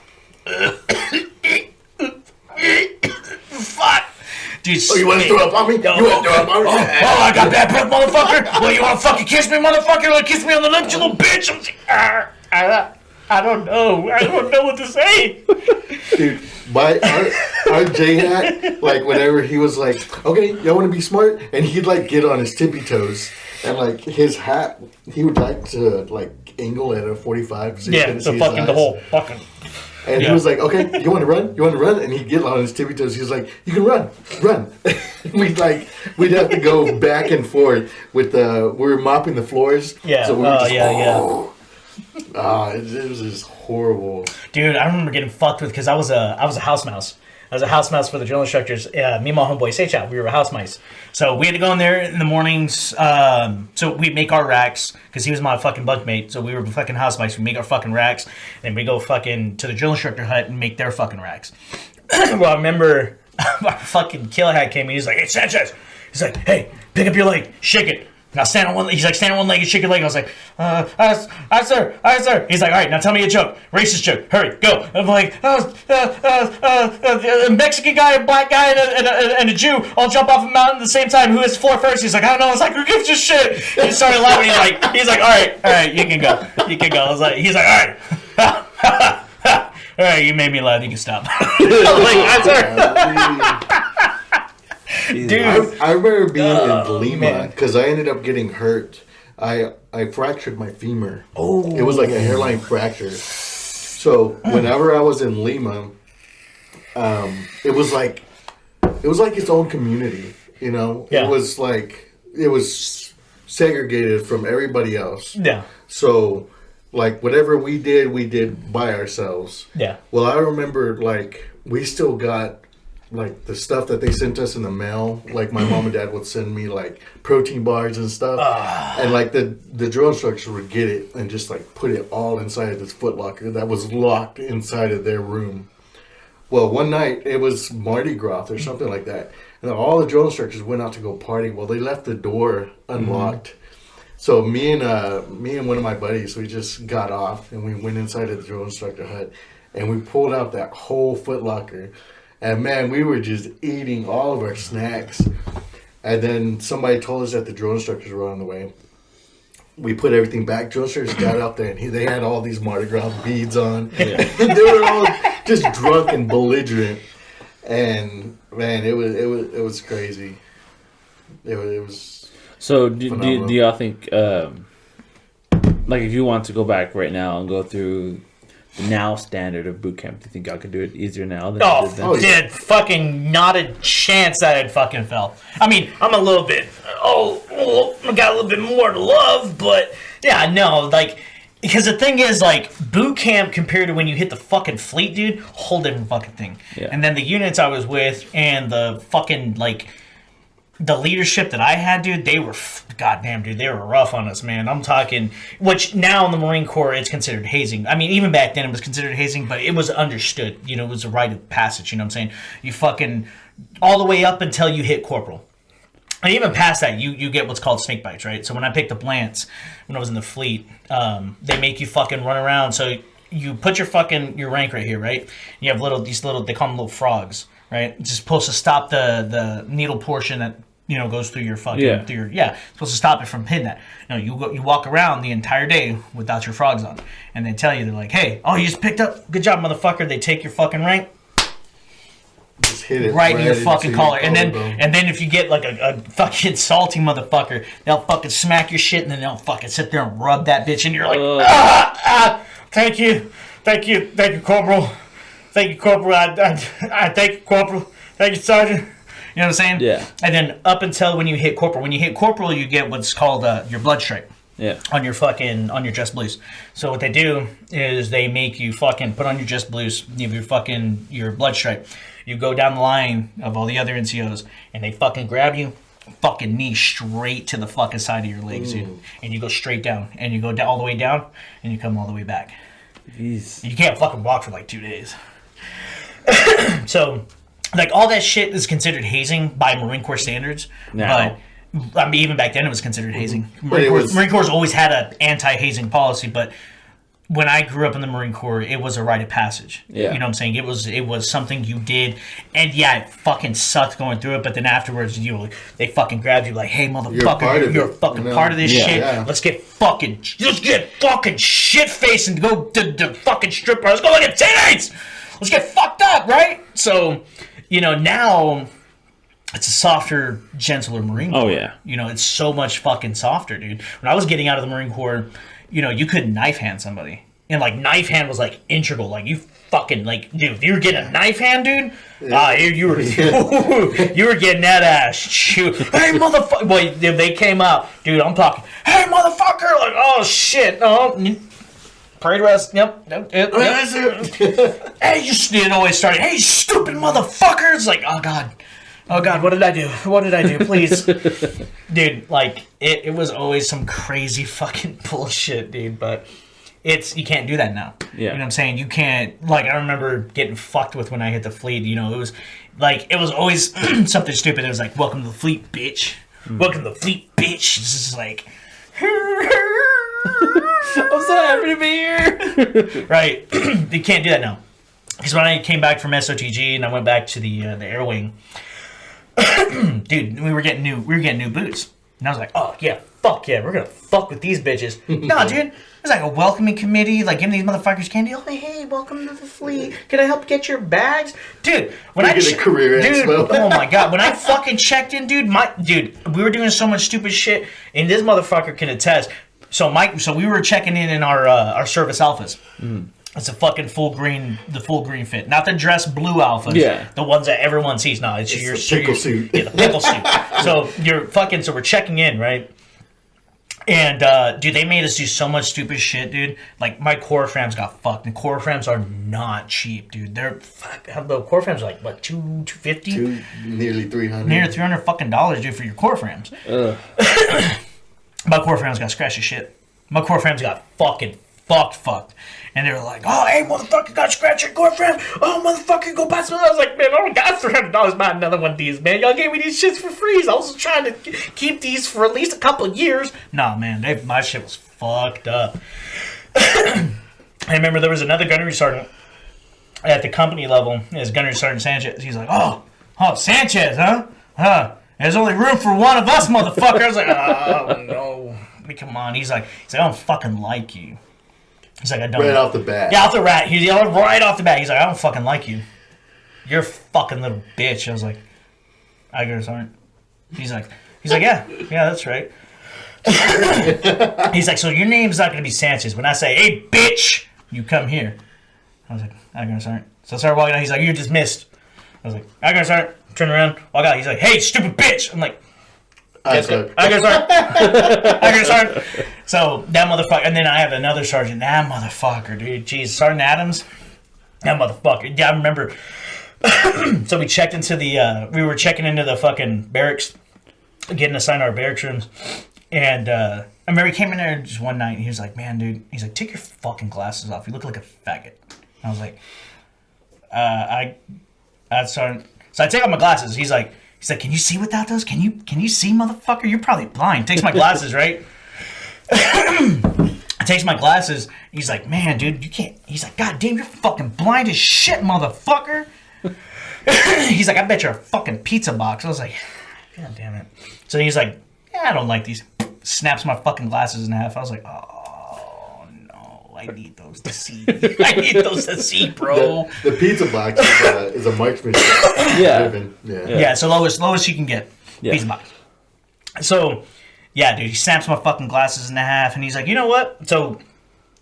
fuck. Dude, oh, you want to throw up on me? You want to throw up on me? Oh, I got bad breath, motherfucker. Well, you want to fucking kiss me, motherfucker? You want to kiss me on the lips, you little bitch? I'm just like, I don't know. I don't know what to say. Dude, our J hat, like whenever he was like, okay, y'all want to be smart? And he'd like get on his tippy toes. And like his hat, he would like to like angle at a 45. So the whole fucking. And he was like, okay, you want to run? You want to run? And he'd get on his tippy toes. He was like, you can run. we'd have to go back and forth with we were mopping the floors. Yeah. So we were it was just horrible. Dude, I remember getting fucked with, because I was a house mouse. I was a house mouse for the drill instructors. Me and my homeboy, Seicha, we were house mice. So we had to go in there in the mornings. So we'd make our racks, because he was my fucking bunkmate. So we were fucking house mice. We'd make our fucking racks. And we go fucking to the drill instructor hut and make their fucking racks. Well, I remember our fucking kill hat came in. He's like, hey, Sanchez. He's like, hey, pick up your leg. Shake it. Now stand on one. He's like, stand on one leg and shake your leg. I was like, aye, sir, aye, sir. He's like, all right, now tell me a joke, racist joke. Hurry, go. I'm like, a Mexican guy, a black guy, and a Jew all jump off a mountain at the same time. Who hits the floor first? He's like, I don't know. I was like, who gives a shit? And he started laughing. He's like, all right, you can go. I was like, he's like, all right. All right, you made me laugh. You can stop. I was like, sir. Dude, I remember being in Lima because I ended up getting hurt. I fractured my femur. Oh, it was like a hairline fracture. So whenever I was in Lima, it was like its own community. You know, it was segregated from everybody else. Yeah. So like whatever we did by ourselves. Yeah. Well, I remember like we still got. Like the stuff that they sent us in the mail, like my mom and dad would send me like protein bars and stuff, and like the drill instructors would get it and just like put it all inside of this Foot Locker that was locked inside of their room. Well, one night it was Mardi Gras or something like that, and all the drill instructors went out to go party. Well, they left the door unlocked, so me and one of my buddies, we just got off and we went inside of the drill instructor hut, and we pulled out that whole Foot Locker. And man, we were just eating all of our snacks. And then somebody told us that the drill instructors were on the way. We put everything back. Drill instructors got out there and they had all these Mardi Gras beads on. Yeah. And they were all just drunk and belligerent. And man, it was crazy. It was. So do y'all think, like if you want to go back right now and go through the now standard of boot camp, do you think y'all could do it easier now than you did then? Fucking not a chance that I'd fucking fell. I mean, I'm a little bit, I got a little bit more to love, but yeah, no, like, because the thing is, like, boot camp compared to when you hit the fucking fleet, dude, whole different fucking thing. Yeah. And then the units I was with and the fucking, like, the leadership that I had, dude, they were, goddamn, dude, they were rough on us, man. I'm talking, which now in the Marine Corps, it's considered hazing. I mean, even back then it was considered hazing, but it was understood. You know, it was a rite of passage, you know what I'm saying? You fucking, all the way up until you hit corporal. And even past that, you get what's called snake bites, right? So when I picked up Lance, when I was in the fleet, they make you fucking run around. So you put your rank right here, right? You have these little, they call them little frogs, right? It's just supposed to stop the needle portion that, you know, goes through your fucking, supposed to stop it from hitting that. No, you walk around the entire day without your frogs on. And they tell you, they're like, hey, you just picked up, good job, motherfucker. They take your fucking rank, just hit it right in your fucking collar. And then if you get like a fucking salty motherfucker, they'll fucking smack your shit and then they'll fucking sit there and rub that bitch and you're like, thank you, Corporal. Thank you, Corporal. I thank you, Corporal. Thank you, Sergeant. You know what I'm saying? Yeah. And then up until when you hit corporal. When you hit corporal, you get what's called your blood stripe. Yeah. On your dress blues. So what they do is they make you fucking put on your dress blues, you have your blood stripe. You go down the line of all the other NCOs, and they fucking grab you, fucking knee straight to the fucking side of your legs, dude. And you go straight down, and you go down all the way down, and you come all the way back. Jeez. You can't fucking walk for like 2 days. So. Like, all that shit is considered hazing by Marine Corps standards. No. But, I mean, even back then it was considered hazing. Marine Corps always had an anti-hazing policy, but when I grew up in the Marine Corps, it was a rite of passage. Yeah. You know what I'm saying? It was something you did, and yeah, it fucking sucked going through it, but then afterwards, they fucking grabbed you like, hey, motherfucker, you're a fucking part of this shit. Yeah. Let's get fucking shit-faced and go to the fucking stripper. Let's go look at titties! Let's get fucked up, right? So, you know, now it's a softer, gentler Marine Corps. Oh, yeah. You know, it's so much fucking softer, dude. When I was getting out of the Marine Corps, you know, you couldn't knife hand somebody. And, like, knife hand was, like, integral. Like, you fucking, like, dude, if you were getting a knife hand, dude, you were getting that ass. Shoot. Hey, motherfucker. Boy, they came out. Dude, I'm talking, hey, motherfucker. Like, oh, shit. Oh, parade rest. Yep. Hey, it always started. Hey, stupid motherfucker. It's like, oh god, what did I do? Please, dude. Like, it was always some crazy fucking bullshit, dude. But you can't do that now. Yeah. You know what I'm saying? You can't. Like, I remember getting fucked with when I hit the fleet. You know, it was always something stupid. It was like, welcome to the fleet, bitch. Welcome to the fleet, bitch. It's just like, I'm so happy to be here. right? You can't do that now. Because when I came back from SOTG and I went back to the air wing, dude, we were getting new boots, and I was like, oh yeah, fuck yeah, we're gonna fuck with these bitches. No, dude. It's like a welcoming committee, like giving these motherfuckers candy. Oh, hey, welcome to the fleet. Can I help get your bags, dude? When a career expo. Oh my god, when I fucking checked in, dude, we were doing so much stupid shit, and this motherfucker can attest. So we were checking in our service alphas. It's a fucking full green fit, not the dress blue alphas. Yeah, the ones that everyone sees. No, it's your pickle suit. Yeah, the pickle suit. So so we're checking in, right? And, dude, they made us do so much stupid shit, dude. Like, my core frames got fucked. And core frames are not cheap, dude. The core frames are like, what, $250? Nearly $300. Near $300 fucking dollars, dude, for your core frames. My core frames got scratched as shit. My core frames got fucking fucked. And they were like, oh, hey, motherfucker, got scratch your core frame. Oh, motherfucker, go buy some. I was like, man, I don't got $300 buy another one of these, man. Y'all gave me these shits for free. So I was trying to keep these for at least a couple of years. Nah, man, my shit was fucked up. I remember there was another gunnery sergeant at the company level. Is Gunnery Sergeant Sanchez. He's like, oh, Sanchez, huh? There's only room for one of us, motherfucker. I was like, oh, no. I mean, come on. He's like, I don't fucking like you. He's like, I don't. Right off the bat. Yeah, off the bat. He's yelling right off the bat. He's like, I don't fucking like you. You're a fucking little bitch. I was like, I guess aren't. He's like, yeah, that's right. He's like, so your name's not gonna be Sanchez. When I say, hey, bitch, you come here. I was like, I guess aren't. So I started walking out. He's like, you're dismissed. I was like, I guess aren't. Turn around, walk out. He's like, hey, stupid bitch. I'm like, I guess aren't. So that motherfucker, and then I have another sergeant. That motherfucker, dude. Jeez, Sergeant Adams. That motherfucker. Yeah, I remember. So we checked into we were checking into the fucking barracks, getting assigned our barracks rooms, and I remember he came in there just one night and he was like, man, dude, he's like, take your fucking glasses off. You look like a faggot. And I was like, So I take off my glasses. He's like, can you see without those? Can you see, motherfucker? You're probably blind. Takes my glasses, right? Takes my glasses. He's like, man, dude, you can't. He's like, God damn, you're fucking blind as shit, motherfucker. He's like, I bet you're a fucking pizza box. I was like, God damn it. So he's like, yeah, I don't like these. Snaps my fucking glasses in half. I was like, oh no, I need those to see. I need those to see, bro. The pizza box is a marksman. Yeah. So lowest you can get. Yeah. Pizza box. So, yeah, dude, he snaps my fucking glasses in half, and he's like, you know what? So,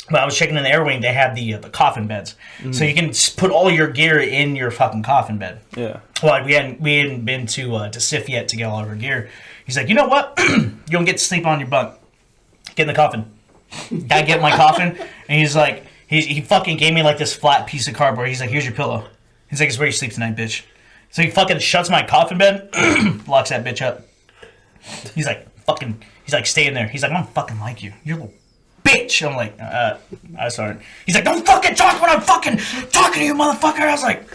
when I was checking in the air wing, they have the coffin beds, so you can put all your gear in your fucking coffin bed. Yeah. Well, we hadn't been to SIF yet to get all of our gear. He's like, you know what? You don't get to sleep on your bunk. Get in the coffin. I get in my coffin, and he's like, he fucking gave me like this flat piece of cardboard. He's like, here's your pillow. He's like, it's where you sleep tonight, bitch. So he fucking shuts my coffin bed, locks that bitch up. He's like, stay in there. He's like, I don't fucking like you. You're a little bitch. I'm like, I'm sorry. He's like, don't fucking talk when I'm fucking talking to you, motherfucker. I was like,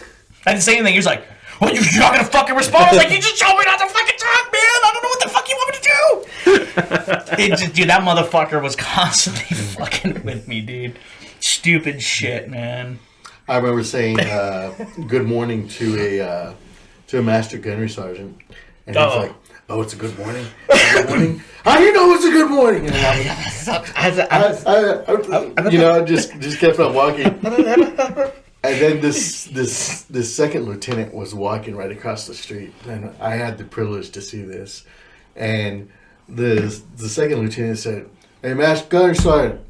I didn't say anything. He was like, well, you're not gonna fucking respond. I was like, you just told me not to fucking talk, man. I don't know what the fuck you want me to do. Dude, that motherfucker was constantly fucking with me, dude. Stupid shit, man. I remember saying good morning to a master gunnery sergeant, and he's like, oh, it's a good morning. Good morning. How do you know it's a good morning? And I just kept on walking. And then this second lieutenant was walking right across the street, and I had the privilege to see this. And the second lieutenant said, "Hey, Master Gunner Sergeant,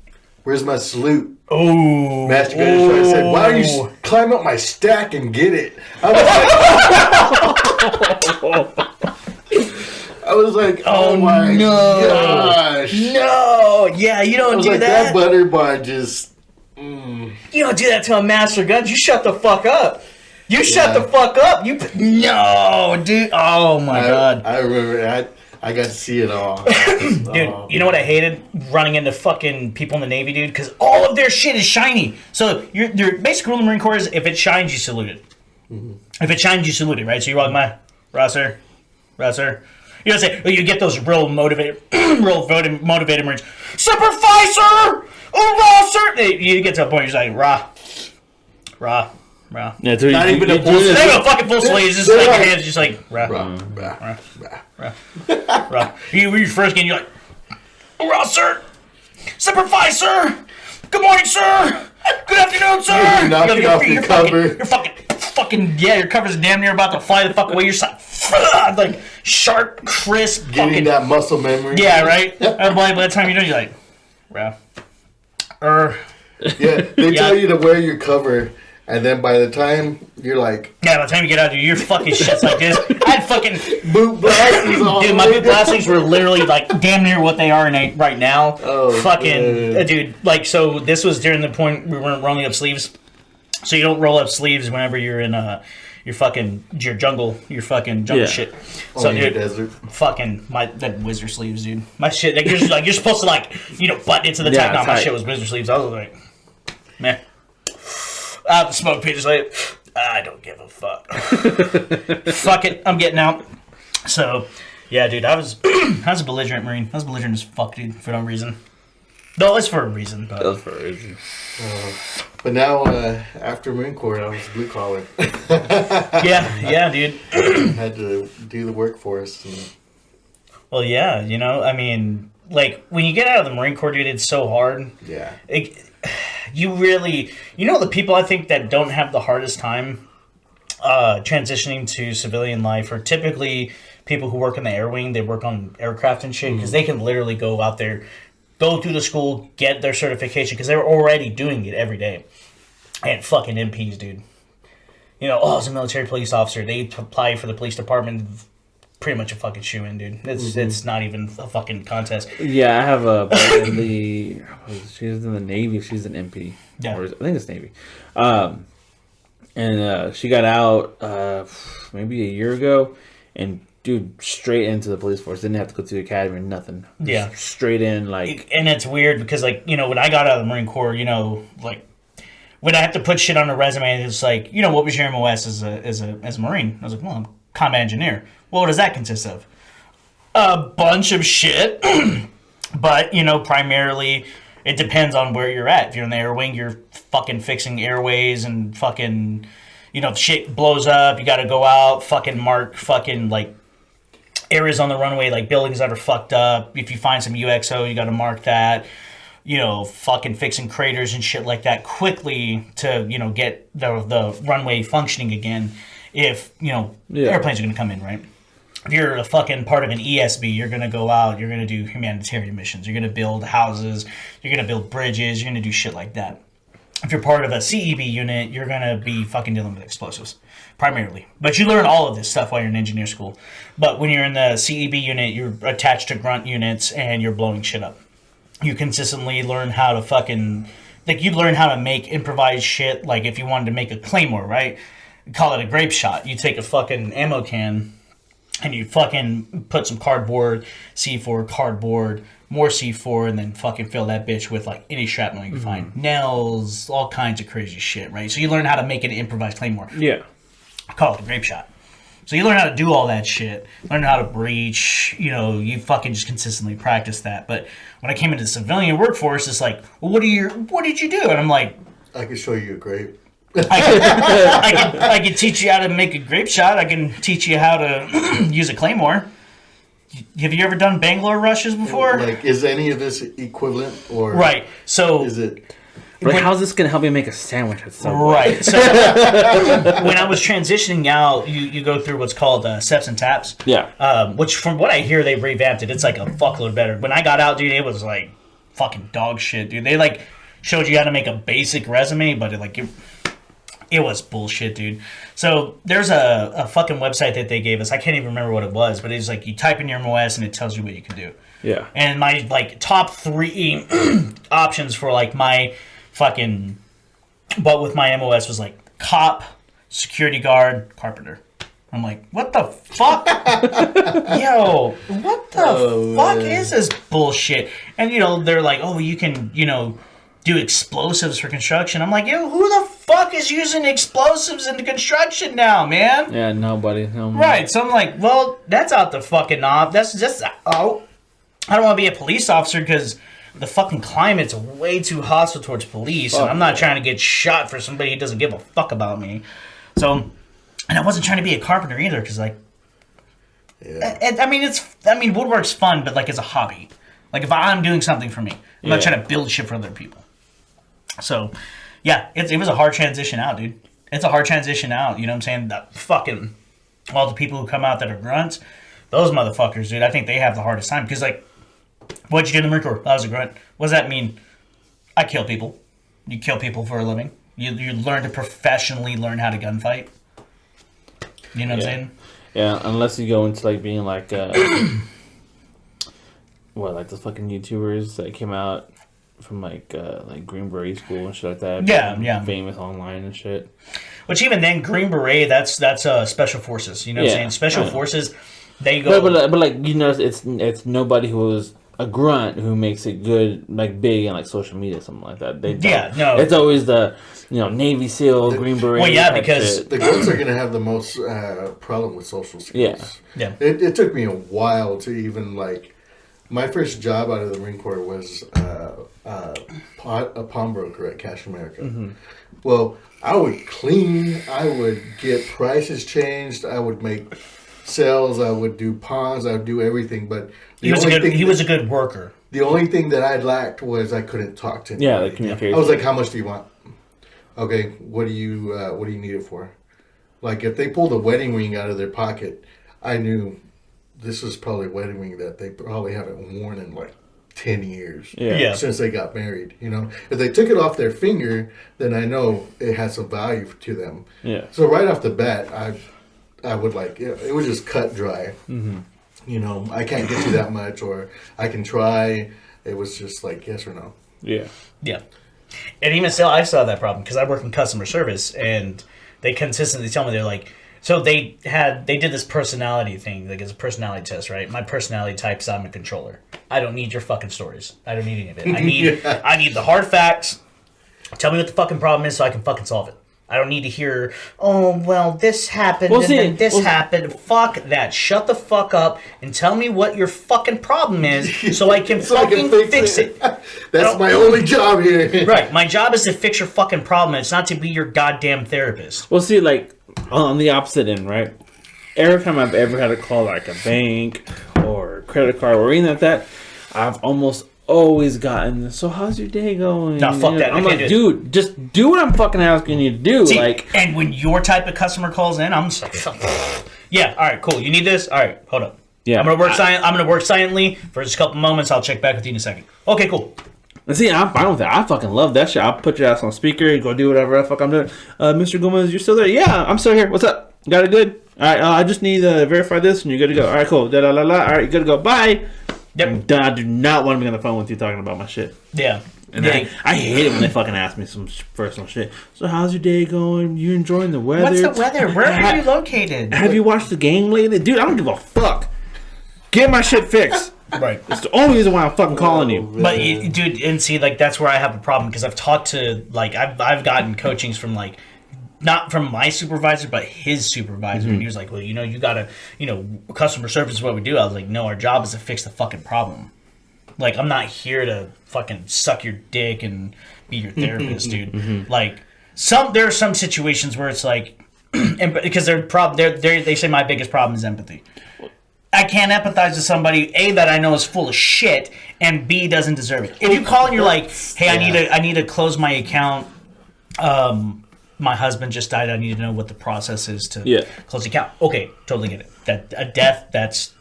where's my salute?" Oh, Master Gunner Sergeant said, "Why don't you climb up my stack and get it?" I was like, oh my gosh, no, yeah, you don't do that. That butter bar just. You don't do that to a master gun. You shut the fuck up. Shut the fuck up. No, dude. Oh my god. I remember. I got to see it all. Dude, you know what I hated? Running into fucking people in the Navy, dude, because all of their shit is shiny. So your basic rule in the Marine Corps is if it shines, you salute it. Mm-hmm. If it shines, you salute it, right? So you walk by, Rosser. You know what I'm saying? You get those real motivated Marines. Supervisor! Hoorah, sir! You get to a point where you're just like, rah. Yeah, so Not even a full Not even a fucking full sleeve. It's just like your hands just like, rah. You first game, you're like, hoorah, sir! Supervisor! Good morning, sir! Good afternoon, sir! You're knocking off your cover. You're fucking, your cover's damn near about to fly the fuck away. You're like, sharp, crisp, Getting that muscle memory. Yeah, right? And by the time you're done, you're like, rah. Yeah, they tell you to wear your cover, and then by the time you're like... Yeah, by the time you get out, dude, your fucking shit's like this. I had fucking... boot blasters on. Dude, my boot blasters were literally like damn near what they are right now. Oh, fucking... dude, like, so this was during the point we weren't rolling up sleeves. So you don't roll up sleeves whenever you're in your jungle shit. So in dude, the desert. fucking that wizard sleeves, dude. My shit, like you're supposed to button it to the top. No, my shit was wizard sleeves. I was like, meh. I have the smoke pages like, I don't give a fuck. Fuck it, I'm getting out. So, yeah, dude, I was a belligerent Marine. I was belligerent as fuck, dude, for no reason. No, it's for a reason. But... That was for a reason. But now, after Marine Corps, I was blue collar. yeah, dude. Had to do the workforce. Well, yeah, I mean, like, when you get out of the Marine Corps, dude, it's so hard. Yeah. You really... the people I think that don't have the hardest time transitioning to civilian life are typically people who work in the air wing. They work on aircraft and shit, because they can literally go out there, go through the school, get their certification, because they're already doing it every day. And fucking MPs, dude. As a military police officer, they apply for the police department, pretty much a fucking shoe-in, dude. It's not even a fucking contest. Yeah, I have a buddy in the... She's in the Navy. She's an MP. Yeah. I think it's Navy. And she got out maybe a year ago, and dude, straight into the police force. Didn't have to go through the academy or nothing. Yeah. Just straight in, like... And it's weird because, like, when I got out of the Marine Corps, like, when I have to put shit on a resume, it's like, what was your MOS as a Marine? I was like, well, I'm combat engineer. Well, what does that consist of? A bunch of shit. But, primarily, it depends on where you're at. If you're in the air wing, you're fucking fixing airways and fucking, if shit blows up, you gotta go out, fucking mark fucking, like, areas on the runway, like buildings that are fucked up. If you find some UXO, you got to mark that. Fucking fixing craters and shit like that quickly to, get the runway functioning again. If, airplanes are going to come in, right? If you're a fucking part of an ESB, you're going to go out, you're going to do humanitarian missions. You're going to build houses, you're going to build bridges, you're going to do shit like that. If you're part of a CEB unit, you're going to be fucking dealing with explosives, primarily. But you learn all of this stuff while you're in engineer school. But when you're in the CEB unit, you're attached to grunt units and you're blowing shit up. You consistently learn how to fucking... Like, you learn how to make improvised shit. Like, if you wanted to make a claymore, right? Call it a grape shot. You take a fucking ammo can and you fucking put some cardboard, C4, cardboard, more C4, and then fucking fill that bitch with, like, any shrapnel you can find. Nails, all kinds of crazy shit, right? So you learn how to make an improvised claymore. Yeah. Call it a grape shot. So you learn how to do all that shit. Learn how to breach. You fucking just consistently practice that. But when I came into the civilian workforce, it's like, well, what did you do? And I'm like, I can show you a grape. I can teach you how to make a grape shot. I can teach you how to use a claymore. Have you ever done Bangalore rushes before? Like, is any of this equivalent, or right? So is it? Like, how's this going to help me make a sandwich at Subway? Right. So when I was transitioning out, you go through what's called steps and taps. Yeah. Which, from what I hear, they revamped it. It's like a fuckload better. When I got out, dude, it was like fucking dog shit, dude. They like showed you how to make a basic resume, but it was bullshit, dude. So there's a fucking website that they gave us. I can't even remember what it was, but it's like you type in your MOS and it tells you what you can do. Yeah. And my like top 3 options for like my fucking, but with my MOS was like cop, security guard, carpenter. I'm like, what the fuck? Yo, what the fuck is this bullshit? And, they're like, oh, you can, do explosives for construction. I'm like, yo, who the fuck is using explosives into construction now, man? Yeah, nobody. Right. So I'm like, well, that's out the fucking knob. That's just out. I don't want to be a police officer because the fucking climate's way too hostile towards police, and I'm not trying to get shot for somebody who doesn't give a fuck about me. So, and I wasn't trying to be a carpenter either, because like, I mean, woodwork's fun, but like, it's a hobby. Like, if I'm doing something for me, I'm not trying to build shit for other people. So, yeah, it was a hard transition out, dude. It's a hard transition out. You know what I'm saying? That fucking all the people who come out that are grunts, those motherfuckers, dude. I think they have the hardest time because like. What'd you do in the Marine Corps? I was a grunt. What does that mean? I kill people. You kill people for a living. You learn to professionally learn how to gunfight. You know what I'm saying? Yeah, unless you go into like being like like the fucking YouTubers that came out from like Green Beret school and shit like that. Yeah. Famous online and shit. Which even then, Green Beret, that's special forces. You know what I'm saying? Special forces, they go. But like you know, it's nobody who is a grunt who makes it good, like big and like social media, something like that. It's always the Navy SEAL, Green Beret. Well, yeah, because the grunts are gonna have the most problem with social skills. Yeah. It took me a while to even like. My first job out of the Marine Corps was a pawnbroker at Cash America. Mm-hmm. Well, I would clean, I would get prices changed, I would make sales, I would do pawns, I would do everything, but he was a good worker. The only thing that I lacked was I couldn't talk to anybody. Yeah, the communication. I was like, how much do you want? Okay, what do you need it for? Like if they pulled a wedding ring out of their pocket, I knew this was probably a wedding ring that they probably haven't worn in like 10 years since they got married. You know, if they took it off their finger, then I know it has some value to them. Yeah. So right off the bat, I would like it was just cut dry. Mm-hmm. You know, I can't get you that much, or I can try. It was just like yes or no. Yeah. Yeah. And even still, I still have that problem because I work in customer service, and they consistently tell me they're like. So they did this personality thing, like it's a personality test, right? My personality type's I'm a controller. I don't need your fucking stories. I don't need any of it. I need the hard facts. Tell me what the fucking problem is so I can fucking solve it. I don't need to hear, oh, well, this happened then this happened. Fuck that. Shut the fuck up and tell me what your fucking problem is so I can fucking fix it. That's my only job here. Right. My job is to fix your fucking problem. It's not to be your goddamn therapist. Well, see, like, on the opposite end, right? Every time I've ever had to call, like, a bank or a credit card or anything like that, I've almost always gotten, so how's your day going? No, fuck that. I'm like, dude, just do what I'm fucking asking you to do. See, like, and when your type of customer calls in, I'm just like, yeah, all right, cool. You need this? All right, hold up. Yeah, I'm gonna work silently for just a couple moments. I'll check back with you in a second. Okay, cool. And see, I fucking love that shit. I'll put your ass on speaker and go do whatever the fuck I'm doing. Mr. Gomez, you're still there? Yeah, I'm still here. What's up? Got it good? All right, I just need to verify this and you're good to go. All right, cool. All right, you're good to go. Bye. Yep. I'm done. I do not want to be on the phone with you talking about my shit. Yeah. And I hate it when they fucking ask me some personal shit. So how's your day going? You enjoying the weather? What's the weather? Where are you located? Have you watched the game lately? Dude, I don't give a fuck. Get my shit fixed. Right. It's the only reason why I'm fucking calling you. But, dude, and see, like, that's where I have a problem because I've talked to, like, I've gotten coachings from, like, not from my supervisor, but his supervisor. Mm-hmm. And he was like, well, you gotta, customer service is what we do. I was like, no, our job is to fix the fucking problem. Like, I'm not here to fucking suck your dick and be your therapist, dude. Mm-hmm. Like, there are some situations where it's like, because they say my biggest problem is empathy. I can't empathize with somebody, A, that I know is full of shit, and B, doesn't deserve it. If you call and you're like, hey, I need to close my account, my husband just died, I need to know what the process is to close the account. Okay, totally get it. That a death,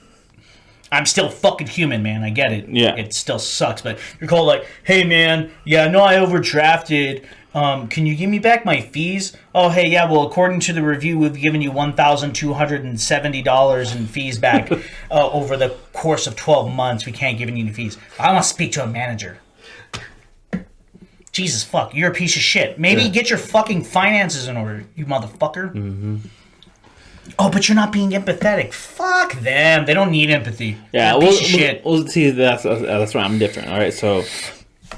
I'm still fucking human, man. I get it. Yeah. It still sucks, but you're called like, hey, man, I know I overdrafted. Can you give me back my fees? Oh, hey, yeah, well, according to the review, we've given you $1,270 in fees back over the course of 12 months. We can't give you any fees. I want to speak to a manager. Jesus fuck, you're a piece of shit. Maybe get your fucking finances in order, you motherfucker. Mm-hmm. Oh, but you're not being empathetic. Fuck them. They don't need empathy. Yeah, piece of shit. Well, see, that's why I'm different. All right, so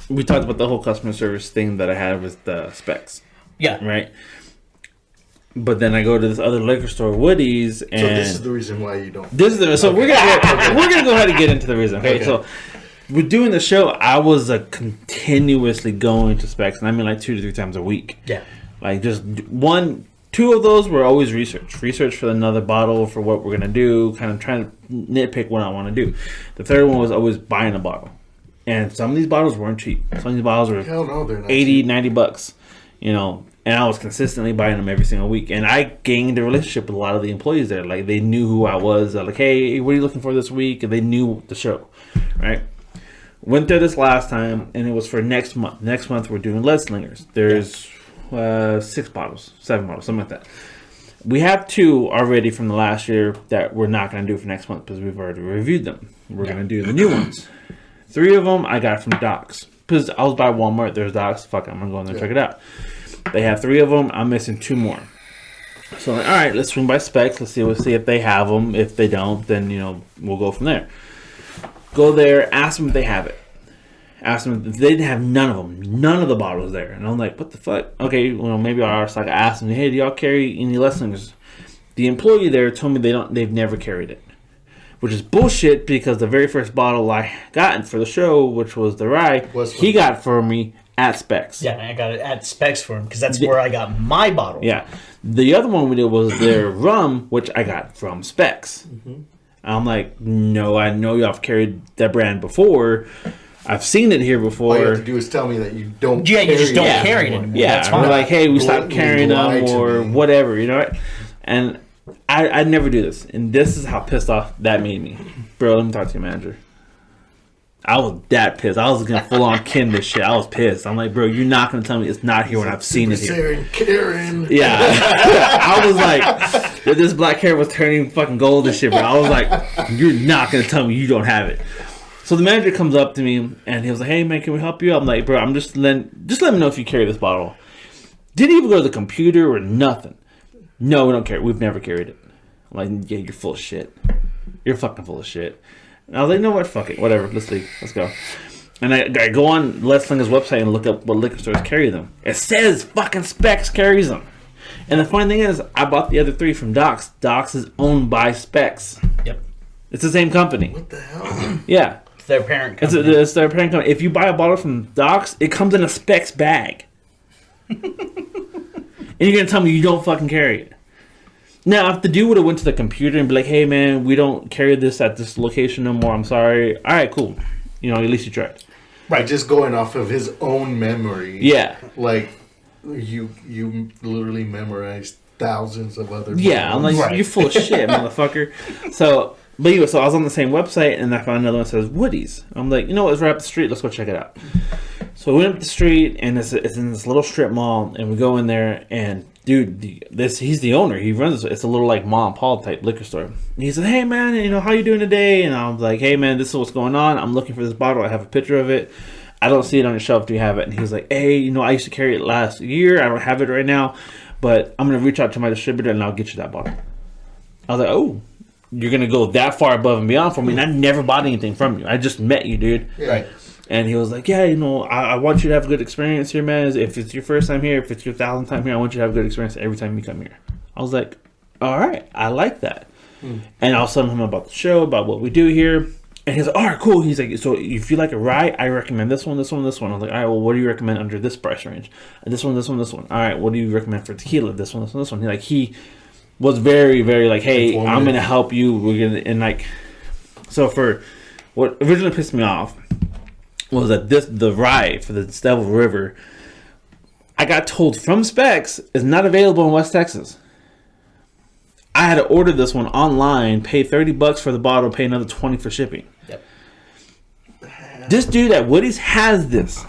we talked about the whole customer service thing that I had with the Specs, Yeah. right? But then I go to this other liquor store, Woody's, and So this is the reason why you don't. we're gonna go ahead and get into the reason. Okay, so we're doing the show. I was continuously going to Specs, and I mean like 2 to 3 times a week. Yeah. Like just 2 of those were always research for another bottle for what we're gonna do, kind of trying to nitpick what I want to do. The third one was always buying a bottle, and some of these bottles weren't cheap. Some of these bottles were Hell no, they're not 80, cheap. $90, you know. And I was consistently buying them every single week, and I gained a relationship with a lot of the employees there. Like they knew who I was. They're like, hey, what are you looking for this week? And they knew the show, right? Went there this last time, and it was for next month. Next month we're doing lead slingers. There's 7 bottles, something like that. We have 2 already from the last year that we're not going to do for next month because we've already reviewed them. We're going to do the new ones. 3 of them I got from Doc's because I was by Walmart. There's Doc's. Fuck it, I'm going to go in there and check it out. They have 3 of them. I'm missing 2 more. So I'm like, all right, let's swing by Specs. Let's see if they have them. If they don't, then we'll go from there. Go there, ask them if they have it. Ask them if they didn't have none of them. None of the bottles there. And I'm like, what the fuck? Okay, well maybe I'll ask them, hey, do y'all carry any lead slingers? The employee there told me they've never carried it. Which is bullshit because the very first bottle I got for the show, which was the rye, he got for me at Specs. Yeah, I got it at Specs for him because that's where I got my bottle. Yeah. The other one we did was their rum, which I got from Specs. Mm-hmm. I'm like, no, I know y'all have carried that brand before. I've seen it here before. All you have to do is tell me that you don't. Yeah, you just don't it carry it anymore. Yeah, that's fine. we're like, hey, we stopped carrying them or me. whatever, you know? And I'd never do this. And this is how pissed off that made me. Bro, let me talk to your manager. I was that pissed. I was gonna full on Ken this shit. I was pissed. I'm like, bro, you're not gonna tell me it's not here when I've seen it here. Karen. Yeah. I was like, this black hair was turning fucking gold and shit, bro. I was like, you're not gonna tell me you don't have it. So the manager comes up to me and he was like, hey man, can we help you? I'm like, bro, just let me know if you carry this bottle. Didn't even go to the computer or nothing. No, we don't carry it. We've never carried it. I'm like, yeah, you're full of shit. You're fucking full of shit. And I was like, no, what? Fuck it. Whatever. Let's leave. Let's go. And I go on Let's Slinger's website and look up what liquor stores carry them. It says fucking Specs carries them. And the funny thing is, I bought the other 3 from Doc's. Doc's is owned by Specs. Yep. It's the same company. What the hell? Yeah. It's their parent company. It's their parent company. If you buy a bottle from Doc's, it comes in a Specs bag. And you're going to tell me you don't fucking carry it. Now, if the dude would have went to the computer and be like, hey, man, we don't carry this at this location no more. I'm sorry. All right, cool. At least you tried. Right, just going off of his own memory. Yeah. Like, you literally memorized thousands of other Yeah, I'm like, Right. you're full of shit, motherfucker. So, but anyway, so I was on the same website, and I found another one that says Woody's. I'm like, you know what, it's right up the street. Let's go check it out. So we went up the street, and it's in this little strip mall, and we go in there, and dude, he's the owner. He runs it's a little like mom and Paul type liquor store. And he said, hey man, how you doing today? And I was like, hey man, this is what's going on. I'm looking for this bottle. I have a picture of it. I don't see it on your shelf. Do you have it? And he was like, hey, I used to carry it last year. I don't have it right now, but I'm gonna reach out to my distributor and I'll get you that bottle. I was like, oh, you're gonna go that far above and beyond for me, and I never bought anything from you. I just met you, dude. Yeah. Right. And he was like, yeah, I want you to have a good experience here, man. If it's your first time here, if it's your 1,000th time here, I want you to have a good experience every time you come here. I was like, all right, I like that. And I was telling him about the show, about what we do here. And he's like, all right, cool. He's like, so if you like a rye, I recommend this one, this one, this one. I was like, all right, well, what do you recommend under this price range? And this one, this one, this one. All right, what do you recommend for tequila? This one, this one, this one. He was very, very like, hey, I'm going to help you. We're going to, and like, so for what originally pissed me off was that the rye for the Devil River, I got told from Specs is not available in West Texas. I had to order this one online, pay $30 for the bottle, pay another $20 for shipping. Yep. This dude at Woody's has this.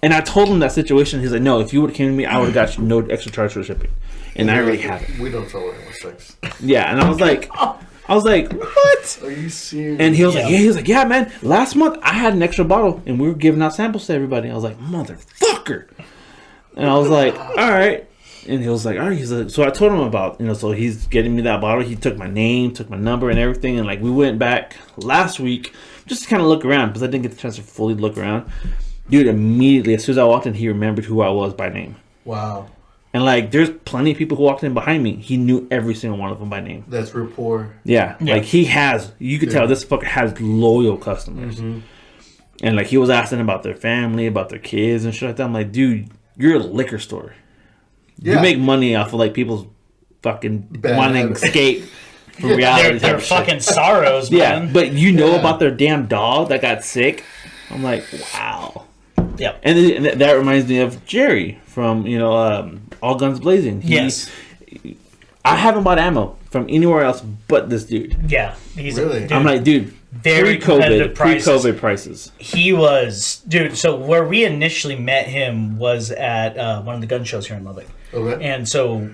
And I told him that situation. He's like, no, if you would have came to me, I would have got you no extra charge for shipping. And I already have it. We don't sell it in West Texas. Yeah, and I was like, what? Are you serious? And he was like, yeah, man, last month I had an extra bottle and we were giving out samples to everybody. I was like, motherfucker. And I was like, all right. And he was like, all right. He's like, so I told him about, so he's getting me that bottle. He took my name, took my number and everything. And like, we went back last week just to kind of look around because I didn't get the chance to fully look around. Dude, immediately, as soon as I walked in, he remembered who I was by name. Wow. And like, there's plenty of people who walked in behind me. He knew every single one of them by name. That's rapport. Yeah. Like you could tell this fucker has loyal customers. Mm-hmm. And like, he was asking about their family, about their kids and shit like that. I'm like, dude, you're a liquor store. Yeah. You make money off of like people's fucking wanting to escape from reality. Their fucking sorrows, man. Yeah, but you know about their damn dog that got sick. I'm like, wow. Yeah, and that reminds me of Jerry from All Guns Blazing. Yes, I haven't bought ammo from anywhere else but this dude. Yeah, he's really. Dude, I'm like, dude, very competitive pre-COVID prices. He was, dude. So where we initially met him was at one of the gun shows here in Lubbock. Okay. And so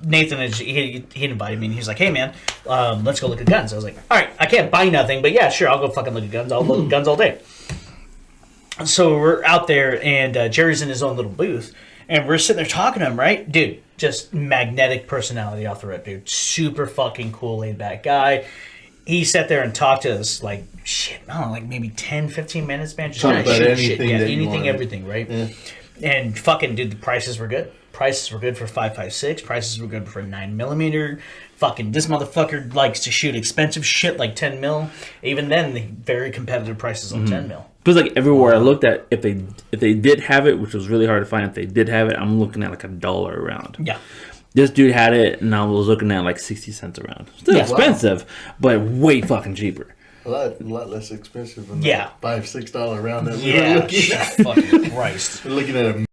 Nathan, he invited me and he's like, hey man, let's go look at guns. I was like, all right, I can't buy nothing, but yeah, sure, I'll go fucking look at guns. I'll look at guns all day. So we're out there and Jerry's in his own little booth and we're sitting there talking to him, right? Dude, just magnetic personality off the rip, dude. Super fucking cool, laid back guy. He sat there and talked to us like, shit, I don't know, like maybe 10, 15 minutes, man. Just talk kind of about shoot anything shit. Yeah, that anything, everything, right? Yeah. And fucking, dude, the prices were good. Prices were good for 5.56. Prices were good for 9mm. Fucking, this motherfucker likes to shoot expensive shit like 10 mil. Even then, the very competitive prices on 10 mil. Because like everywhere I looked at, if they did have it, which was really hard to find, if they did have it, I'm looking at like $1 a round. Yeah. This dude had it, and I was looking at like 60 cents a round. Still expensive, but way fucking cheaper. A lot less expensive than $5-6 round that we yeah. were looking at. Fucking Christ. We're looking at a